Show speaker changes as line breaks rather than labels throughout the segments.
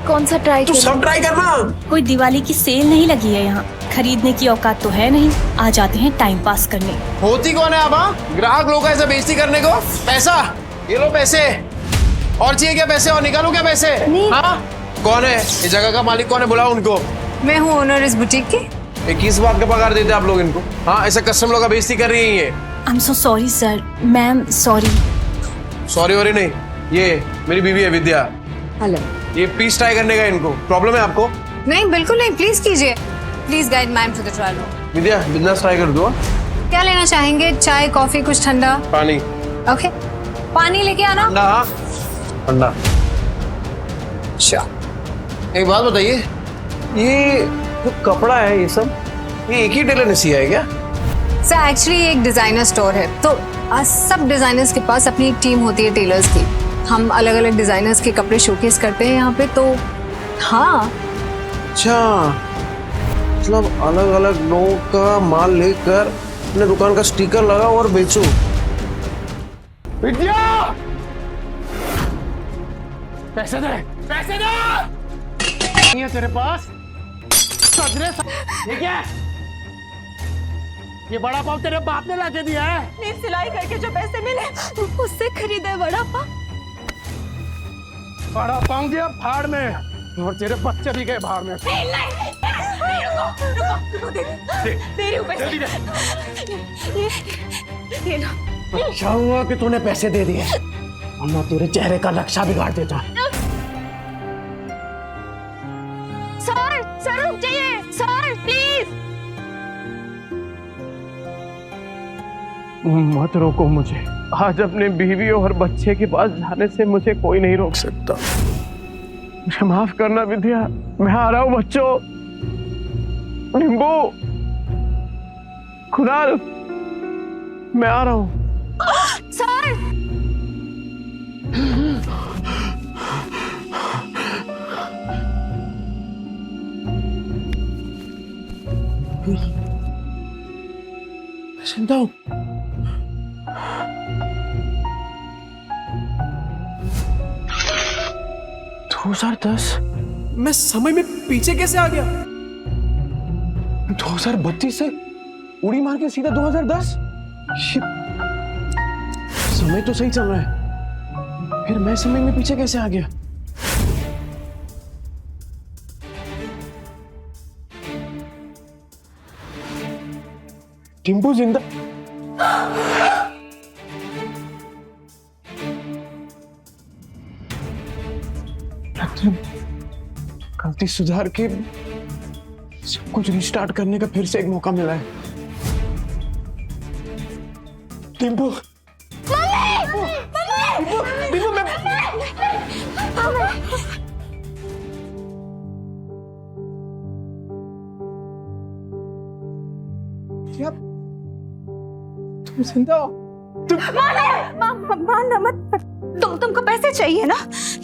कौन सा ट्राई
तू सब ट्राई करना।
कोई दिवाली की सेल नहीं लगी है यहाँ, खरीदने की औकात तो है नहीं, आ जाते हैं टाइम पास करने।
होती कौन है आप? हाँ, ग्राहक लोग ऐसे बेइज्जती करने को। पैसा ये लो, पैसे और चाहिए क्या? पैसे और निकालो क्या पैसे? हाँ, कौन है इस जगह का मालिक? कौन है? बुलाओ उनको।
मैं हूँ ओनर इस बुटीक की।
21 बात का पगार देते आप लोग इनको? हाँ, ऐसे कस्टमर लोग का बेइज्जती कर रही है ये।
I am so sorry sir, ma'am sorry.
Sorry worry नहीं, ये मेरी बीवी है विद्या।
हेलो।
ये पीस ट्राई करने का इनको प्रॉब्लम है आपको?
नहीं बिल्कुल नहीं, प्लीज कीजिए। Please guide ma'am to the trial room.
Vidya business try कर दो।
क्या लेना चाहेंगे? चाय, कॉफी, कुछ ठंडा?
पानी।
ओके, पानी लेके आना।
ठंडा ठंडा। अच्छा, एक बात बताइए, ये जो कपड़ा है ये सब, ये एक ही टेलर ने सिया है क्या?
सर एक्चुअली एक डिजाइनर स्टोर है, तो सब डिजाइनर्स के पास अपनी एक टीम होती है टेलर्स की। हम अलग अलग डिजाइनर्स के कपड़े शोकेस करते हैं यहाँ पे, तो हाँ।
अच्छा, मतलब अलग अलग लोगों का माल लेकर अपने दुकान का स्टिकर लगाओ और बेचो। विद्या, पैसे दे, पैसे दे। नहीं है तेरे पास? ठीक है, ये बड़ा पाव तेरे बाप ने लाके दिया है।
नहीं, सिलाई करके जो पैसे मिले उससे खरीदा है बड़ा पाव।
बड़ा पाव गया भाड़ में, और तेरे बच्चे भी गए भाड़ में। अच्छा हुआ कि तूने पैसे दे दिए, वरना तेरे चेहरे का नक्शा बिगाड़ देता।
सर रुक जाइए सर, प्लीज।
मत रोको मुझे, आज अपने बीवी और बच्चे के पास जाने से मुझे कोई नहीं रोक सकता। मुझे माफ करना विद्या, मैं आ रहा हूँ बच्चों। निम्बू, कुणाल, मैं आ रहा हूँ।
सर
चिंता हूँ। मैं समय में पीछे कैसे आ गया? 2032 से उड़ी मार के सीधा 2010। समय तो सही चल रहा है, फिर मैं समय में पीछे कैसे आ गया? टिम्पू जिंदा? गलती सुधार के सब कुछ रिस्टार्ट करने का फिर से एक मौका मिला है। टिम्पू, टिम्पू, मैं क्या? तुम जिंदा हो?
मारना मत, तुमको पैसे चाहिए ना?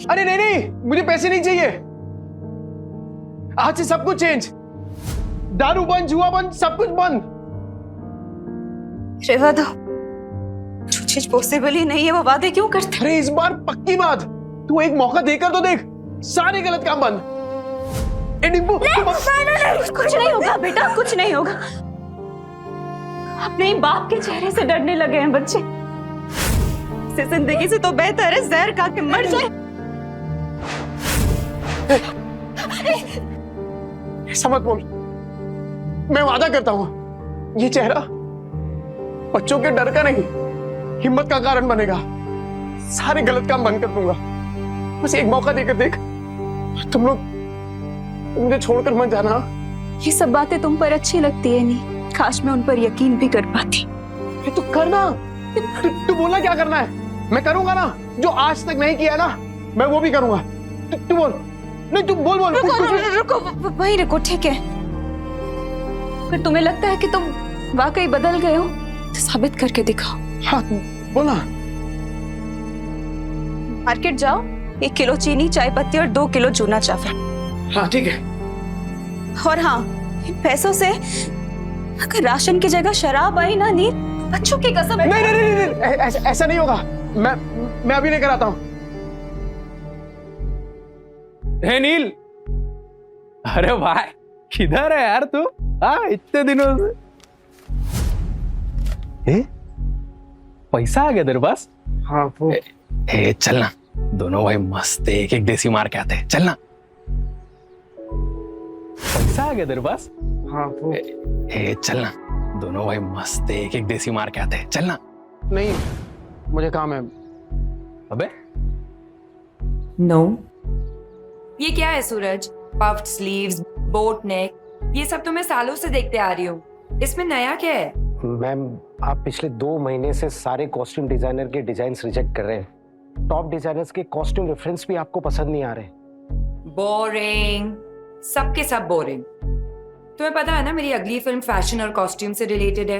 अरे नहीं नहीं, मुझे पैसे नहीं चाहिए। आज से सब कुछ चेंज, दारू बंद, जुआ बंद, सब कुछ बंद।
रेवा दो, जो चीज पॉसिबल ही नहीं है वो वादे क्यों करते?
अरे इस बार पक्की बात, तू एक मौका देकर तो देख, सारे गलत काम बंद। डिम्पू,
कुछ नहीं होगा बेटा, कुछ नहीं होगा। अपने ही बाप के चेहरे से डरने लगे हैं बच्चे। इस जिंदगी से तो बेहतर है जहर खा के मर जाए।
ऐसा मत बोल, मैं वादा करता हूं ये चेहरा बच्चों के डर का नहीं, हिम्मत का कारण बनेगा। सारे गलत काम बंद कर दूंगा, बस एक मौका देकर देख। तुम लोग मुझे छोड़कर मत जाना।
ये सब बातें तुम पर अच्छी लगती है नहीं, काश मैं उन पर यकीन भी कर पाती।
तो करना, तू बोलना क्या करना है, मैं करूंगा ना। जो आज तक नहीं किया ना, मैं वो भी करूंगा। तू बोल, नहीं तू बोल।
रुको, वहीं रुको, ठीक है। फिर तुम्हें लगता है कि तुम वाकई बदल गए हो तो साबित करके दिखाओ।
हाँ बोला।
मार्केट जाओ, 1 किलो चीनी, चाय पत्ती और 2 किलो चूना चावल।
हाँ ठीक है।
और हाँ, इन पैसों से अगर राशन की जगह शराब आई ना नीर, बच्चों की कसम।
नहीं, ऐसा नहीं होगा। मैं अभी लेकर आता हूँ।
हे नील, अरे भाई किधर है यार तू? हाँ इतने दिनों से। पैसा आ गया तेरे पास?
हाँ वो
चलना दोनों भाई मस्त एक एक देसी मार के आते हैं, चलना। पैसा आ गया तेरे पास?
हाँ वो
चलना दोनों भाई मस्त एक एक देसी मार के आते हैं, चलना।
नहीं, मुझे काम है।
अबे
नो ये क्या है सूरज? पफ्ड स्लीव्स, बोट नेक, ये सब तो मैं सालों से देखते आ रही हूँ, इसमें नया क्या है?
मैम आप पिछले 2 महीने से सारे कॉस्ट्यूम डिजाइनर के डिजाइन्स रिजेक्ट कर रहे हैं। टॉप डिजाइनर्स के कॉस्ट्यूम रेफरेंस भी आपको पसंद नहीं आ रहे।
बोरिंग, सबके सब बोरिंग। तुम्हें पता है ना मेरी अगली फिल्म फैशन और कॉस्ट्यूम से रिलेटेड है।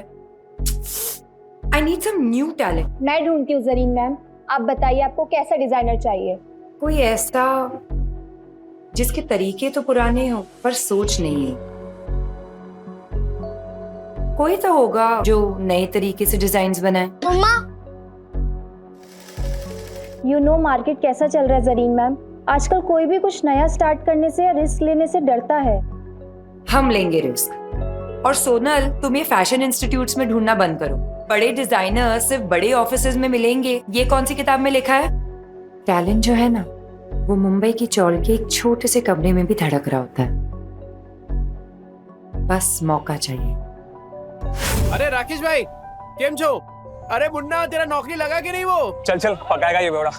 I need some new talent.
मैं ढूंढती हूँ जरीन मैम, आप बताइए आपको कैसा डिजाइनर चाहिए?
कोई ऐसा जिसके तरीके तो पुराने हो पर सोच नहीं है। कोई तो होगा जो नए तरीके से डिजाइन्स बनाए।
यू नो मार्केट कैसा चल रहा है जरीन मैम, आजकल कोई भी कुछ नया स्टार्ट करने से या रिस्क लेने से डरता है।
हम लेंगे रिस्क। और सोनल, तुम ये फैशन इंस्टीट्यूट्स में ढूंढना बंद करो। बड़े डिजाइनर सिर्फ बड़े ऑफिसेज में मिलेंगे, ये कौन सी किताब में लिखा है? टैलेंट जो है ना, वो मुंबई की चौल के एक छोटे से कमरे में भी धड़क रहा होता है। बस मौका चाहिए।
अरे राकेश भाई केम छो? अरे मुन्ना तेरा नौकरी लगा कि नहीं वो?
चल चल पकाएगा ये बेवड़ा।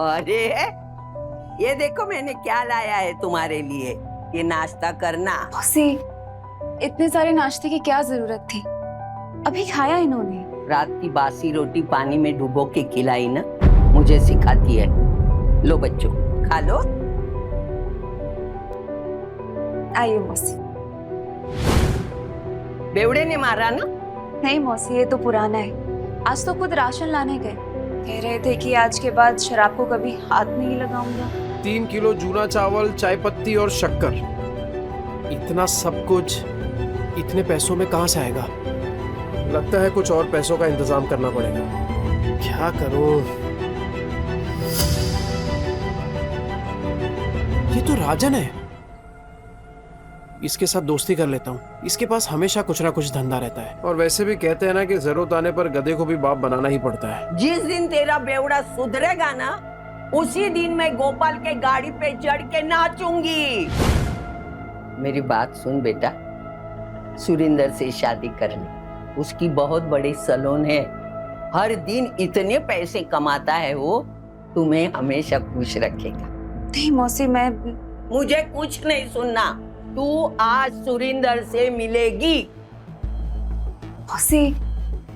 अरे ये देखो मैंने क्या लाया है तुम्हारे लिए, ये नाश्ता करना।
मौसी, इतने सारे नाश्ते की क्या जरूरत थी? अभी खाया इन्होंने।
रात की बासी रोटी पानी में डुबो के खिलाई ना, मुझे सिखाती है। लो बच्चों खा लो।
आइए मौसी।
बेवड़े ने मारा ना?
नहीं मौसी, ये तो पुराना है। आज तो खुद राशन लाने गए, कह रहे थे कि आज के बाद शराब को कभी हाथ नहीं लगाऊंगा।
3 किलो जूना चावल, चाय पत्ती और शक्कर, इतना सब कुछ इतने पैसों में कहाँ से आएगा? लगता है कुछ और पैसों का इंतजाम करना पड़ेगा। क्या करूं? ये तो राजन है, इसके साथ दोस्ती कर लेता हूँ। इसके पास हमेशा कुछ ना कुछ धंधा रहता है। और वैसे भी कहते हैं ना कि जरूरत आने पर गधे को भी बाप बनाना ही पड़ता है।
जिस दिन तेरा बेवड़ा सुधरेगा ना, उसी दिन मैं गोपाल के गाड़ी पे चढ़ के नाचूंगी। मेरी बात सुन बेटा, सुरिंदर से शादी कर ले। उसकी बहुत बड़ी सैलून है, हर दिन इतने पैसे कमाता है वो, तुम्हें हमेशा खुश रखेगा।
नहीं मौसी, मैं
मुझे कुछ नहीं सुनना, तू आज सुरिंदर से मिलेगी।
मौसी,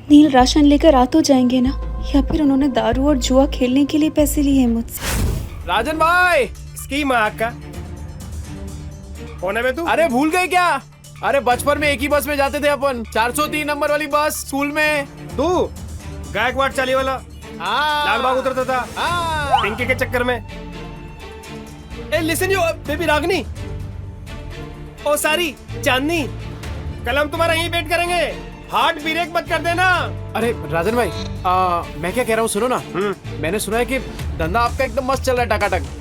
नील राशन लेकर आ तो जाएंगे ना, या फिर उन्होंने दारू और जुआ खेलने के लिए पैसे लिए हैं मुझसे?
राजन भाई
इसकी माँ का कौन है बे तू?
अरे भूल गए क्या? अरे बचपन में एक ही बस में जाते थे अपन, 403 नंबर वाली बस स्कूल में।
तू गायकवाड़ चाली वाला लाल बाग उतरता था पिंकी के चक्कर में। ए लिसन यू बेबी रागनी, ओ सारी चांदनी, कल हम तुम्हारा यहीं वेट करेंगे, हार्ट ब्रेक मत कर देना।
अरे राजन भाई मैं क्या कह रहा हूँ सुनो ना। मैंने सुना है कि धंधा आपका एकदम मस्त चल रहा है, टकाटक।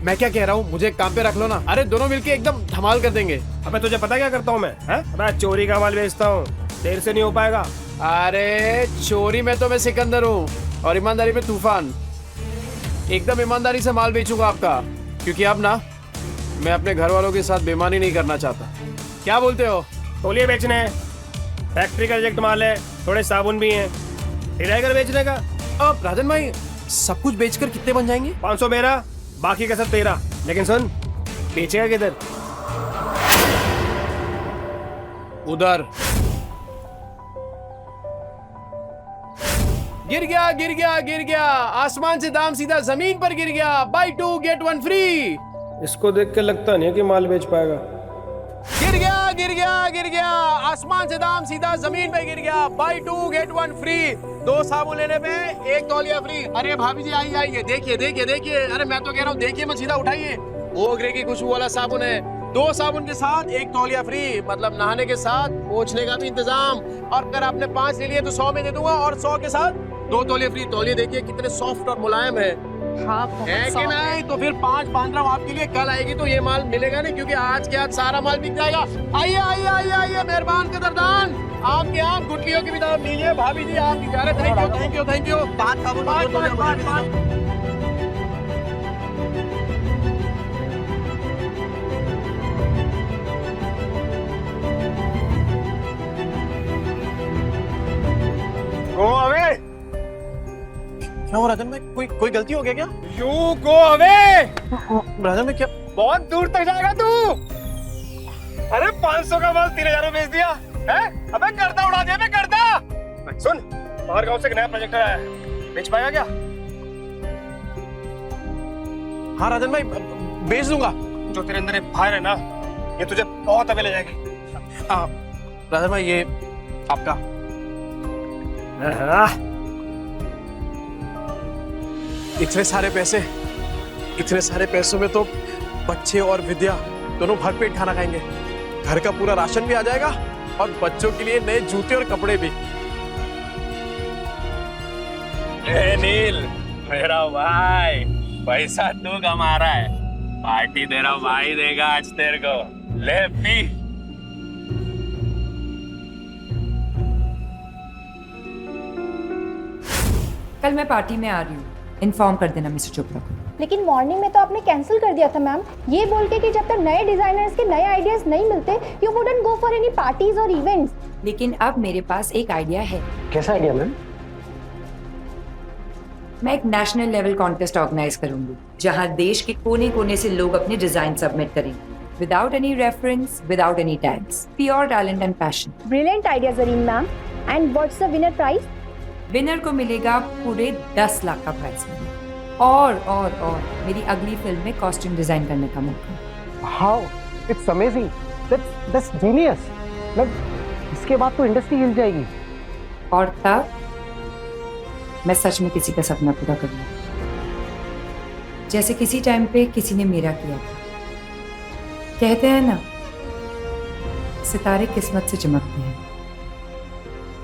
मैं क्या कह रहा हूँ, मुझे एक काम पे रख लो ना। अरे दोनों मिलके एकदम धमाल कर देंगे।
अबे तुझे पता क्या करता हूँ मैं? अबे चोरी का माल बेचता हूँ, देर से नहीं हो पाएगा।
अरे चोरी में तो मैं सिकंदर हूँ और ईमानदारी में तूफान। एकदम ईमानदारी से माल बेचूंगा आपका, क्योंकि अब ना मैं अपने घर वालों के साथ बेईमानी नहीं करना चाहता। क्या बोलते हो?
तौलिए बेचने हैं, फैक्ट्री का रिजेक्ट माल है, थोड़े साबुन भी हैं, तेरा घर बेचने का।
अब राजन भाई सब कुछ बेचकर कितने बन जाएंगे?
500 मेरा, बाकी का सब तेरा। लेकिन सुन, बेचेगा किधर?
उधर। गिर गया गिर गया गिर गया, आसमान से दाम सीधा जमीन पर गिर गया। Buy 2 get 1 free.
इसको देख के लगता नहीं है कि माल बेच पाएगा।
गिर गया गिर गया गिर गया, आसमान से दाम सीधा जमीन पे गिर गया। Buy 2 get 1 free. 2 साबुन लेने पे 1 तौलिया फ्री। अरे भाभी जी आइए आइए, देखिए देखिए देखिए। अरे मैं तो कह रहा हूँ देखिए मत, सीधा उठाइए। ओगरे की खुशबू वाला साबुन है, 2 साबुन के साथ 1 तौलिया फ्री, मतलब नहाने के साथ पोंछने का भी इंतजाम। और अगर आपने 5 ले लिए तो 100 में दे दूंगा, और 100 के साथ 2 तौलिया फ्री। तौलिया देखिए कितने सॉफ्ट और मुलायम है।
हाँ
है कि नहीं? तो फिर 5 बांध रहा हूँ आपके लिए, कल आएगी तो ये माल मिलेगा नहीं, क्योंकि आज के आज सारा माल बिक जाएगा। आइए आइए आइए आइए, मेहरबान कदरदान, आपके यहाँ गुटलियों की भी दाम लीजिए। भाभी जी आप कह रहे, thank you thank you thank you. बात
गो अवे,
क्या हो राजन भाई, कोई गलती हो गया क्या?
You go away.
राजन भाई क्या?
बहुत दूर तक जाएगा तू। अरे 500 का माल 3000 में बेच दिया है? अबे गर्दा उड़ा दिया, गर्दा। सुन, बाहर गांव से एक नया प्रोजेक्टर आया है, बेच पाएगा क्या?
हाँ राजन भाई बेच दूंगा।
जो तेरे अंदर फायर है ना, ये तुझे बहुत अबे ले जाएगी।
राजन भाई ये आपका। इतने सारे पैसों में तो बच्चे और विद्या दोनों भरपेट खाना खाएंगे। घर का पूरा राशन भी आ जाएगा और बच्चों के लिए नए जूते और कपड़े भी।
ए नील, मेरा भाई, पैसा तू कमा रहा है, पार्टी तेरा भाई देगा आज तेरे को। ले पी।
कल मैं पार्टी में आ रही हूँ, इन्फॉर्म कर देना मिस्टर चोपड़ा को।
लेकिन मॉर्निंग में तो आपने कैंसिल कर दिया था मैम, ये बोल के कि जब तक नए डिजाइनर्स के नए आइडियाज नहीं मिलते you wouldn't go for any parties और इवेंट्स।
लेकिन अब मेरे पास एक आइडिया है।
कैसा आइडिया मैम?
मैं एक नेशनल लेवल कॉन्टेस्ट ऑर्गेनाइज करूंगी, जहां देश के कोने कोने से लोग अपने डिजाइन सबमिट करेंगे, without any reference, without any tags, pure talent and passion.
Brilliant idea Zareen ma'am. And what's the winner prize?
Winner को मिलेगा पूरे 10 लाख का प्राइज मनी और मेरी अगली फिल्म में कॉस्ट्यूम डिजाइन करने का मौका।
How, it's amazing, that's genius. मतलब इसके बाद तो इंडस्ट्री हिल जाएगी।
और तब मैं सच में किसी का सपना पूरा करूंगा, जैसे किसी टाइम पे किसी ने मेरा किया था। कहते हैं ना, सितारे किस्मत से चमकते हैं,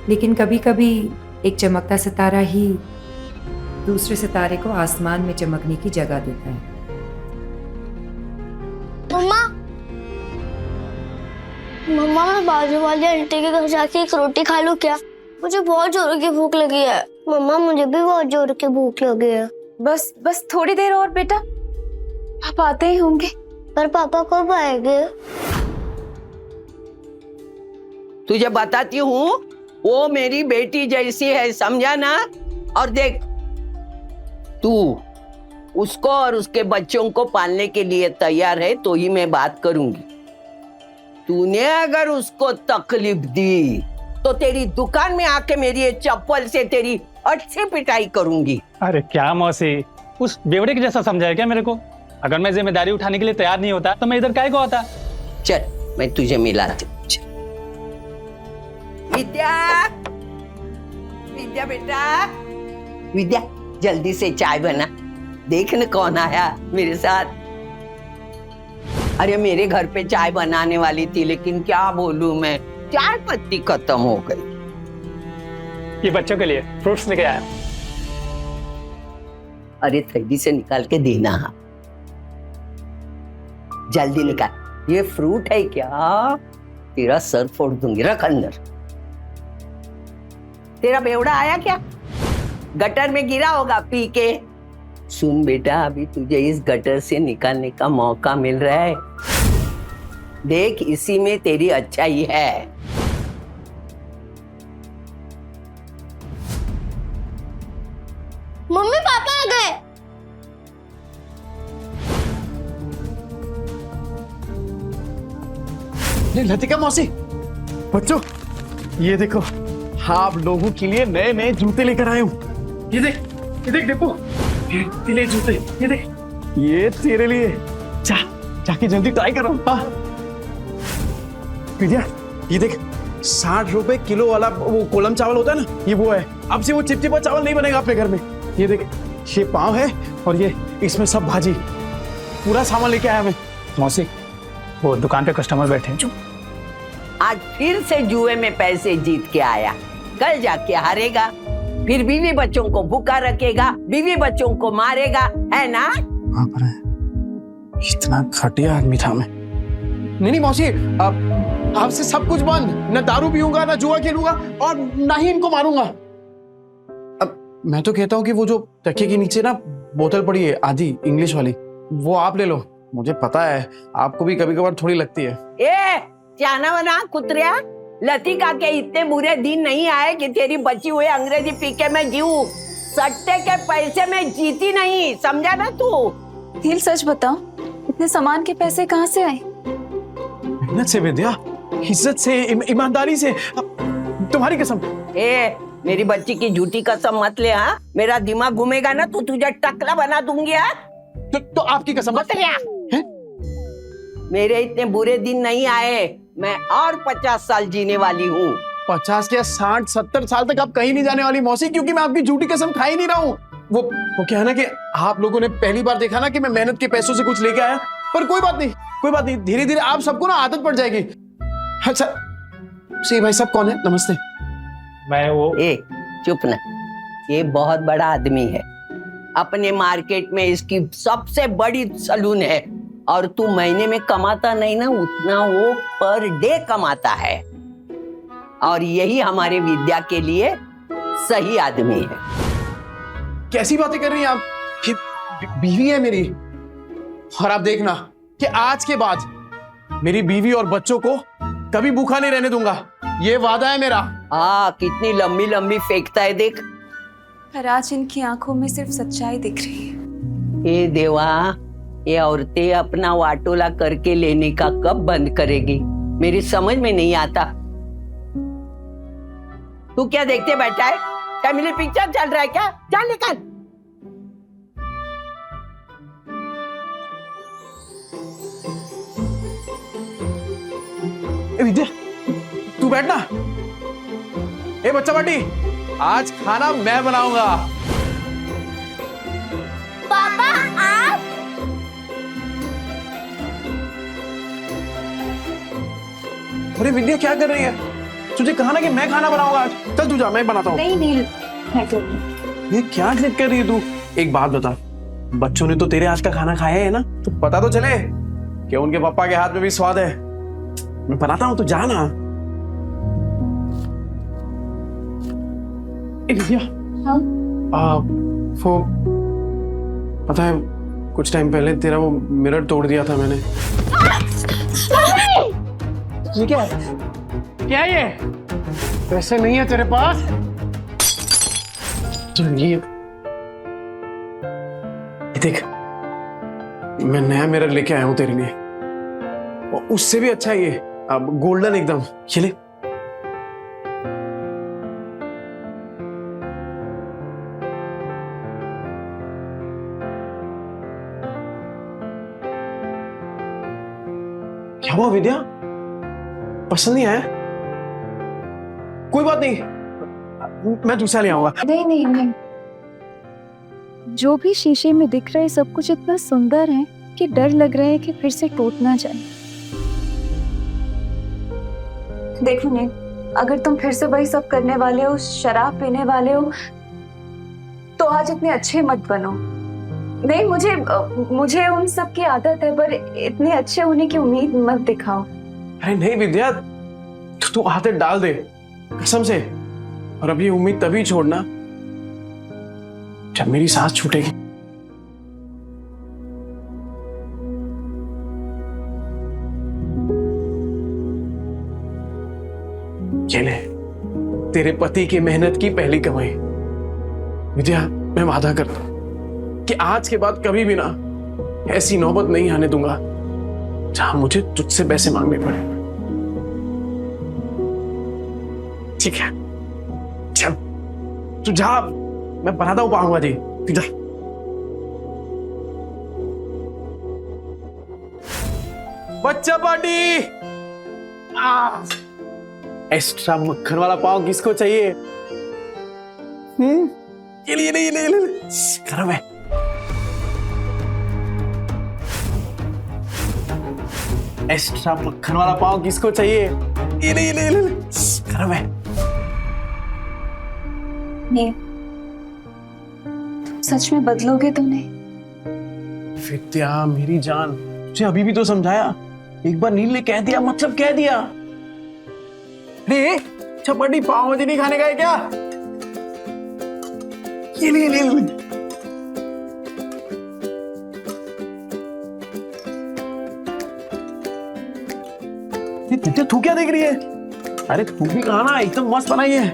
लेकिन कभी कभी एक चमकता सितारा ही दूसरे सितारे को आसमान में चमकने की जगह देता है।
मम्मा, मैं बाजू वाली आंटी के घर जाके एक रोटी खा लूं क्या? मुझे बहुत जोर की भूख लगी है। मम्मा मुझे भी बहुत जोर की भूख लगी है।
बस थोड़ी देर और बेटा, पापा आते ही होंगे।
पर पापा कब आएंगे?
तुझे बताती हूँ, वो मेरी बेटी जैसी है, समझा ना? और देख, तू उसको और उसके बच्चों को पालने के लिए तैयार है तो ही मैं बात करूंगी। तूने अगर उसको तकलीफ दी तो तेरी दुकान में आके मेरी ये चप्पल से तेरी अच्छी पिटाई करूंगी।
अरे क्या मौसी, उस बेवड़े के जैसा समझाया क्या मेरे को? अगर मैं जिम्मेदारी उठाने के लिए तैयार नहीं होता तो मैं इधर काहे को आता?
चल मैं तुझे मिलाती हूँ। विद्या, विद्या बेटा, विद्या जल्दी से चाय बना। देख न कौन आया मेरे साथ। अरे मेरे घर पे चाय बनाने वाली थी, लेकिन क्या बोलूं मैं, चाय पत्ती खत्म हो गई।
ये बच्चों के लिए फ्रूट्स लेके आया।
अरे थैली से निकाल के देना, जल्दी निकाल। ये फ्रूट है क्या? तेरा सर फोड़ दूंगी, रख अंदर। तेरा बेवड़ा आया क्या? गटर में गिरा होगा पी के। सुन बेटा, अभी तुझे इस गटर से निकालने का मौका मिल रहा है। देख, इसी में तेरी अच्छाई है।
मम्मी पापा आ गए।
लतिका मौसी, बच्चों ये देखो, आप लोगों के लिए नए नए जूते लेकर आए हूँ। ये देख देखो, ये ले जूते, ये देख, ये तेरे लिए। जाके जल्दी ट्राई करो। हाँ विद्या, ये देख, 60 रुपए किलो वाला वो कोलम चावल होता है ना, ये वो है। अब से वो चिपचिपा चावल नहीं बनेगा अपने घर में। ये देख, ये पाव है और ये इसमें सब भाजी, पूरा सामान लेके आया मैं।
मौसी, वो दुकान पे कस्टमर बैठे हैं।
आज फिर से जुए में पैसे जीत के आया, कल जाके हारेगा। फिर बीवी बच्चों को भूखा रखेगा, बीवी बच्चों को मारेगा, है ना?
हाँ पर इतना घटिया आदमी था मैं। नहीं मौसी, आपसे सब कुछ बंद। न दारू पीऊंगा, न जुआ खेलूंगा और ना ही इनको मारूंगा। अब मैं तो कहता हूँ कि वो जो तकिए के नीचे ना बोतल पड़ी है आधी इंग्लिश वाली, वो आप ले लो। मुझे पता है आपको भी कभी कभार थोड़ी लगती है।
ए जाना वना कुतरिया, लतिका के इतने बुरे दिन नहीं आए कि तेरी बची हुई अंग्रेजी पी के मैं जीऊं। सट्टे के पैसे में जीती नहीं, समझा ना तू?
नील सच बताओ, इतने सामान के पैसे कहाँ से आए?
मेहनत से विद्या, इज्जत से, ईमानदारी से। तुम्हारी कसम।
ए मेरी बच्ची की झूठी कसम मत ले। हाँ, मेरा दिमाग घूमेगा ना तो तुझे टकला बना दूंगी।
तो आपकी कसम।
मेरे इतने बुरे दिन नहीं आए, मैं और 50 साल जीने वाली हूँ।
50 क्या 60-70 साल तक आप कहीं नहीं जाने वाली मौसी, क्योंकि मैं आपकी झूठी कसम खा ही नहीं रहा हूँ। वो क्या है ना कि आप लोगों ने पहली बार देखा ना कि मैं मेहनत के पैसों से कुछ लेके आया, पर कोई बात नहीं, कोई बात नहीं, धीरे धीरे आप सबको ना आदत पड़ जाएगी। अच्छा सी भाई साहब कौन है? नमस्ते।
मैं वो
ए चुप ना, ये बहुत बड़ा आदमी है, अपने मार्केट में इसकी सबसे बड़ी सलून है, और तू महीने में कमाता नहीं ना उतना वो पर डे कमाता है, और यही हमारे विद्या के लिए सही आदमी है।
कैसी बातें कर रही हैं आप? कि बीवी है मेरी, और आप देखना कि आज के बाद मेरी बीवी और बच्चों को कभी भूखा नहीं रहने दूंगा, ये वादा है मेरा।
हाँ, कितनी लंबी लंबी फेंकता है देख।
पर आज इनकी आंखों में सिर्फ सच्चाई दिख रही है।
ए देवा, ये औरतें अपना वाटोला करके लेने का कब बंद करेगी, मेरी समझ में नहीं आता। तू क्या देखते बैठा है? फैमिली पिक्चर चल रहा है क्या? चल निकल।
विद्या तू बैठना। ए बच्चा पार्टी, आज खाना मैं बनाऊंगा।
पापा आप?
अरे विद्या क्या कर रही है? तुझे कहा ना कि मैं खाना बनाऊंगा आज। चल तू जा, मैं बनाता हूँ।
नहीं नील, मैं करूँगी।
ये क्या जिद कर रही है तू? एक बात बता, बच्चों ने तो तेरे हाथ का खाना खाया है ना, तो पता तो चले कि उनके पापा के हाथ में भी स्वाद है। मैं बनाता हूँ, तो जा ना। विद्या,
हाँ?
वो पता है कुछ टाइम पहले तेरा वो मिरर तोड़ दिया था मैंने। ये क्या है? क्या ये? पैसे नहीं है तेरे पास? तो ये देख, मैं नया मिरर लेके आया हूं तेरे लिए, और उससे भी अच्छा ये, अब गोल्डन एकदम। ये ले। क्या हुआ विद्या? पसंद नहीं आया? कोई बात नहीं, मैं दूसरा ले आऊंगा।
नहीं नहीं नहीं, जो भी शीशे में दिख रहा है सब कुछ इतना सुंदर है कि डर लग रहा है कि फिर से टूट ना जाए। देखो ने, अगर तुम फिर से वही सब करने वाले हो, शराब पीने वाले हो, तो आज इतने अच्छे मत बनो। नहीं, मुझे उन सब की आदत है, पर इतने अच्छे होने की उम्मीद मत दिखाओ।
अरे नहीं विद्या, तू आदत डाल दे कसम से, और अब ये उम्मीद तभी छोड़ना जब मेरी सांस छूटेगी। ये ले, तेरे पति की मेहनत की पहली कमाई। विद्या, मैं वादा करता हूं कि आज के बाद कभी भी ना ऐसी नौबत नहीं आने दूंगा जहां मुझे तुझसे पैसे मांगने पड़े। ठीक है, चल तू जा, मैं बनाता हूं पाऊंगा जी। तू जा। बच्चा पार्टी, एक्स्ट्रा मक्खन वाला पाव किसको चाहिए? ये ले, ये ले, गरम है। एक्स्ट्रा मक्खन वाला पाव किसको चाहिए? ये ले, गरम है।
नहीं, सच में बदलोगे तो नहीं?
विद्या मेरी जान, तुझे अभी भी तो समझाया। एक बार नील ने कह दिया मतलब कह दिया। अरे चपाटी पाव भाजी नहीं खाने का है क्या? ये ले ले ले। विद्या तू क्या देख रही है? अरे तू भी खाना, एकदम मस्त बनाई है।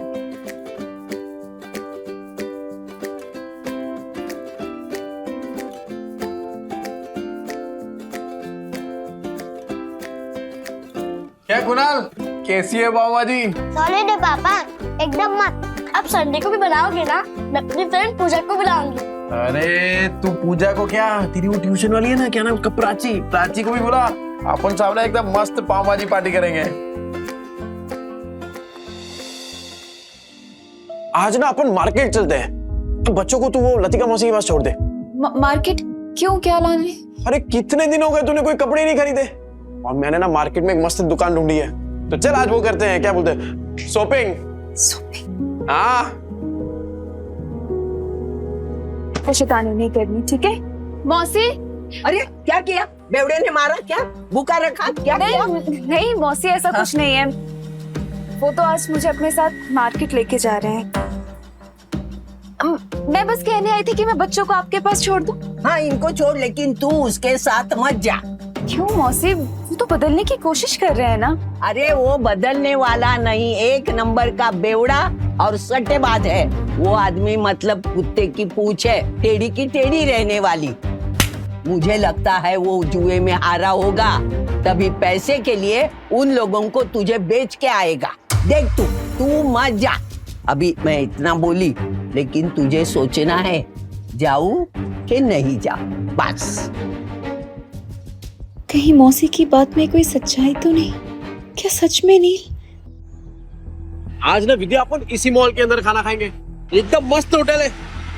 क्या कुणाल, कैसी है पाव भाजी?
सॉलिड है पापा, एकदम मस्त। अब संडे को भी बनाओगे ना? मैं अपनी फ्रेंड पूजा को बुलाऊंगी।
अरे तू पूजा को क्या, तेरी वो ट्यूशन वाली है ना, क्या नाम उसका, प्राची, प्राची को भी बुला। अपन सामने एकदम मस्त पाव भाजी पार्टी करेंगे। आज ना अपन मार्केट चलते हैं। तो बच्चों को तू वो लतिका मौसी के पास छोड़ दे।
मार्केट क्यों, क्या लाने?
अरे कितने दिन हो गए तूने कोई कपड़े नहीं खरीदे, और मैंने ना मार्केट में एक मस्त दुकान ढूंढी है। तो चल आज वो करते हैं, क्या बोलते हैं, शॉपिंग।
शॉपिंग?
हाँ
शैतानी नहीं करनी, ठीक है? मौसी।
अरे क्या किया? बेवड़े ने मारा क्या? भूखा रखा क्या?
नहीं मौसी, ऐसा कुछ नहीं है। वो तो आज मुझे अपने साथ मार्केट लेके जा रहे हैं। मैं बस कहने आई थी कि मैं बच्चों को आपके पास छोड़ दूं।
हाँ इनको छोड़, लेकिन तू उसके साथ मत जा।
क्यों मौसी, वो तो बदलने की कोशिश कर रहे हैं ना।
अरे वो बदलने वाला नहीं, एक नंबर का बेवड़ा और सट्टेबाज है वो आदमी। मतलब कुत्ते की पूंछ है, टेढ़ी की टेढ़ी रहने वाली। मुझे लगता है वो जुए में हारा होगा, तभी पैसे के लिए उन लोगों को तुझे बेच के आएगा। देख तू मत जा। अभी मैं इतना बोली, लेकिन तुझे सोचना है जाऊं कि नहीं जाऊं, बस।
कहीं मौसी की बात में कोई सच्चाई तो नहीं? क्या सच में नील?
आज ना विद्या अपन इसी मॉल के अंदर खाना खाएंगे, एकदम मस्त होटल है।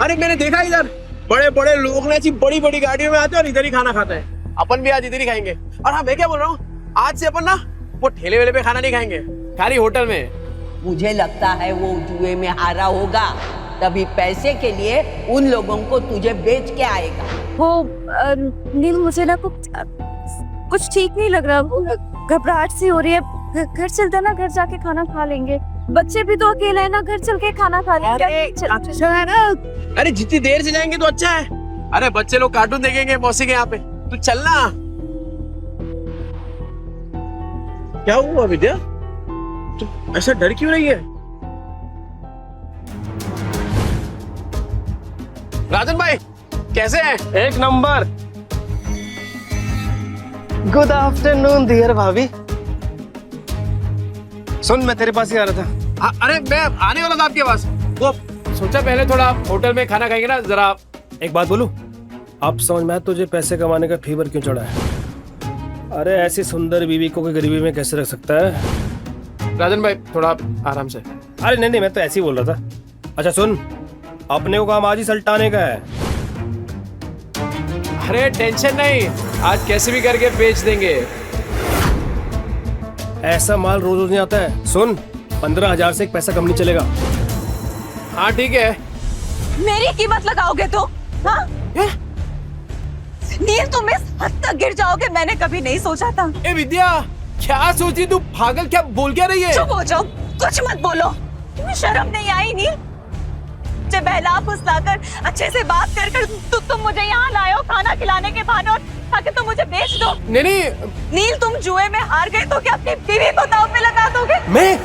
अरे मैंने देखा इधर बड़े बड़े लोग ना ऐसी बड़ी बड़ी गाड़ियों में आते हैं और इधर ही खाना खाते हैं। अपन भी आज इधर ही खाएंगे। और हाँ मैं क्या बोल रहा हूँ, आज से अपन ना वो ठेले वेले पे खाना नहीं खाएंगे, खाली होटल में।
मुझे लगता है वो जुए में हारा होगा, तभी पैसे के लिए उन लोगों को तुझे बेच के आएगा।
वो नील, मुझे ना कुछ ठीक नहीं लग रहा, घबराहट सी हो रही है। घर चलते ना, घर जाके खाना खा लेंगे। बच्चे भी तो अकेले हैं ना, घर चल के खाना खा लेंगे।
अच्छा है ना? अरे जितनी देर से जाएंगे तो अच्छा है। अरे बच्चे लोग कार्टून देखेंगे मौसी के यहाँ पे, तू चलना। क्या हुआ विद्या, तू ऐसा डर क्यों रही है? राजन भाई कैसे हैं?
एक नंबर। गुड आफ्टरनून डियर भाभी। सुन, मैं तेरे पास ही आ रहा था।
अरे मैं आने वाला था आपके पास।
वो सोचा पहले थोड़ा होटल में खाना खाएंगे ना, जरा।
एक बात बोलूं, अब समझ में आया तुझे पैसे कमाने का फीवर क्यों चढ़ा है। अरे ऐसी सुंदर बीवी को कोई गरीबी में कैसे रख सकता है?
राजन भाई थोड़ा आराम से।
अरे नहीं, मैं तो ऐसे ही बोल रहा था। अच्छा सुन, अपने को काम आज ही सल्टाने का है।
अरे टेंशन नहीं, आज कैसे भी करके बेच देंगे।
ऐसा माल रोज रोज नहीं आता है। सुन, 15,000 से एक पैसा कम नहीं चलेगा।
हाँ ठीक है।
मेरी कीमत लगाओगे तो? हाँ? नील, तुम इस हद तक गिर जाओगे मैंने कभी नहीं सोचा था।
ए विद्या, क्या सोची तू? पागल, क्या बोल क्या रही है?
चुप हो जाओ, कुछ मत बोलो। तुम्हें शर्म नहीं आई नील? मुझे बहला फुसलाकर अच्छे से बात कर तुम मुझे यहाँ लाए हो खाना खिलाने के बहाने, और ताकि तुम मुझे बेच दो।
नहीं
नील, तुम जुए में हार गए तो क्या अपनी बीवी को दांव पे लगा दोगे?
मैं?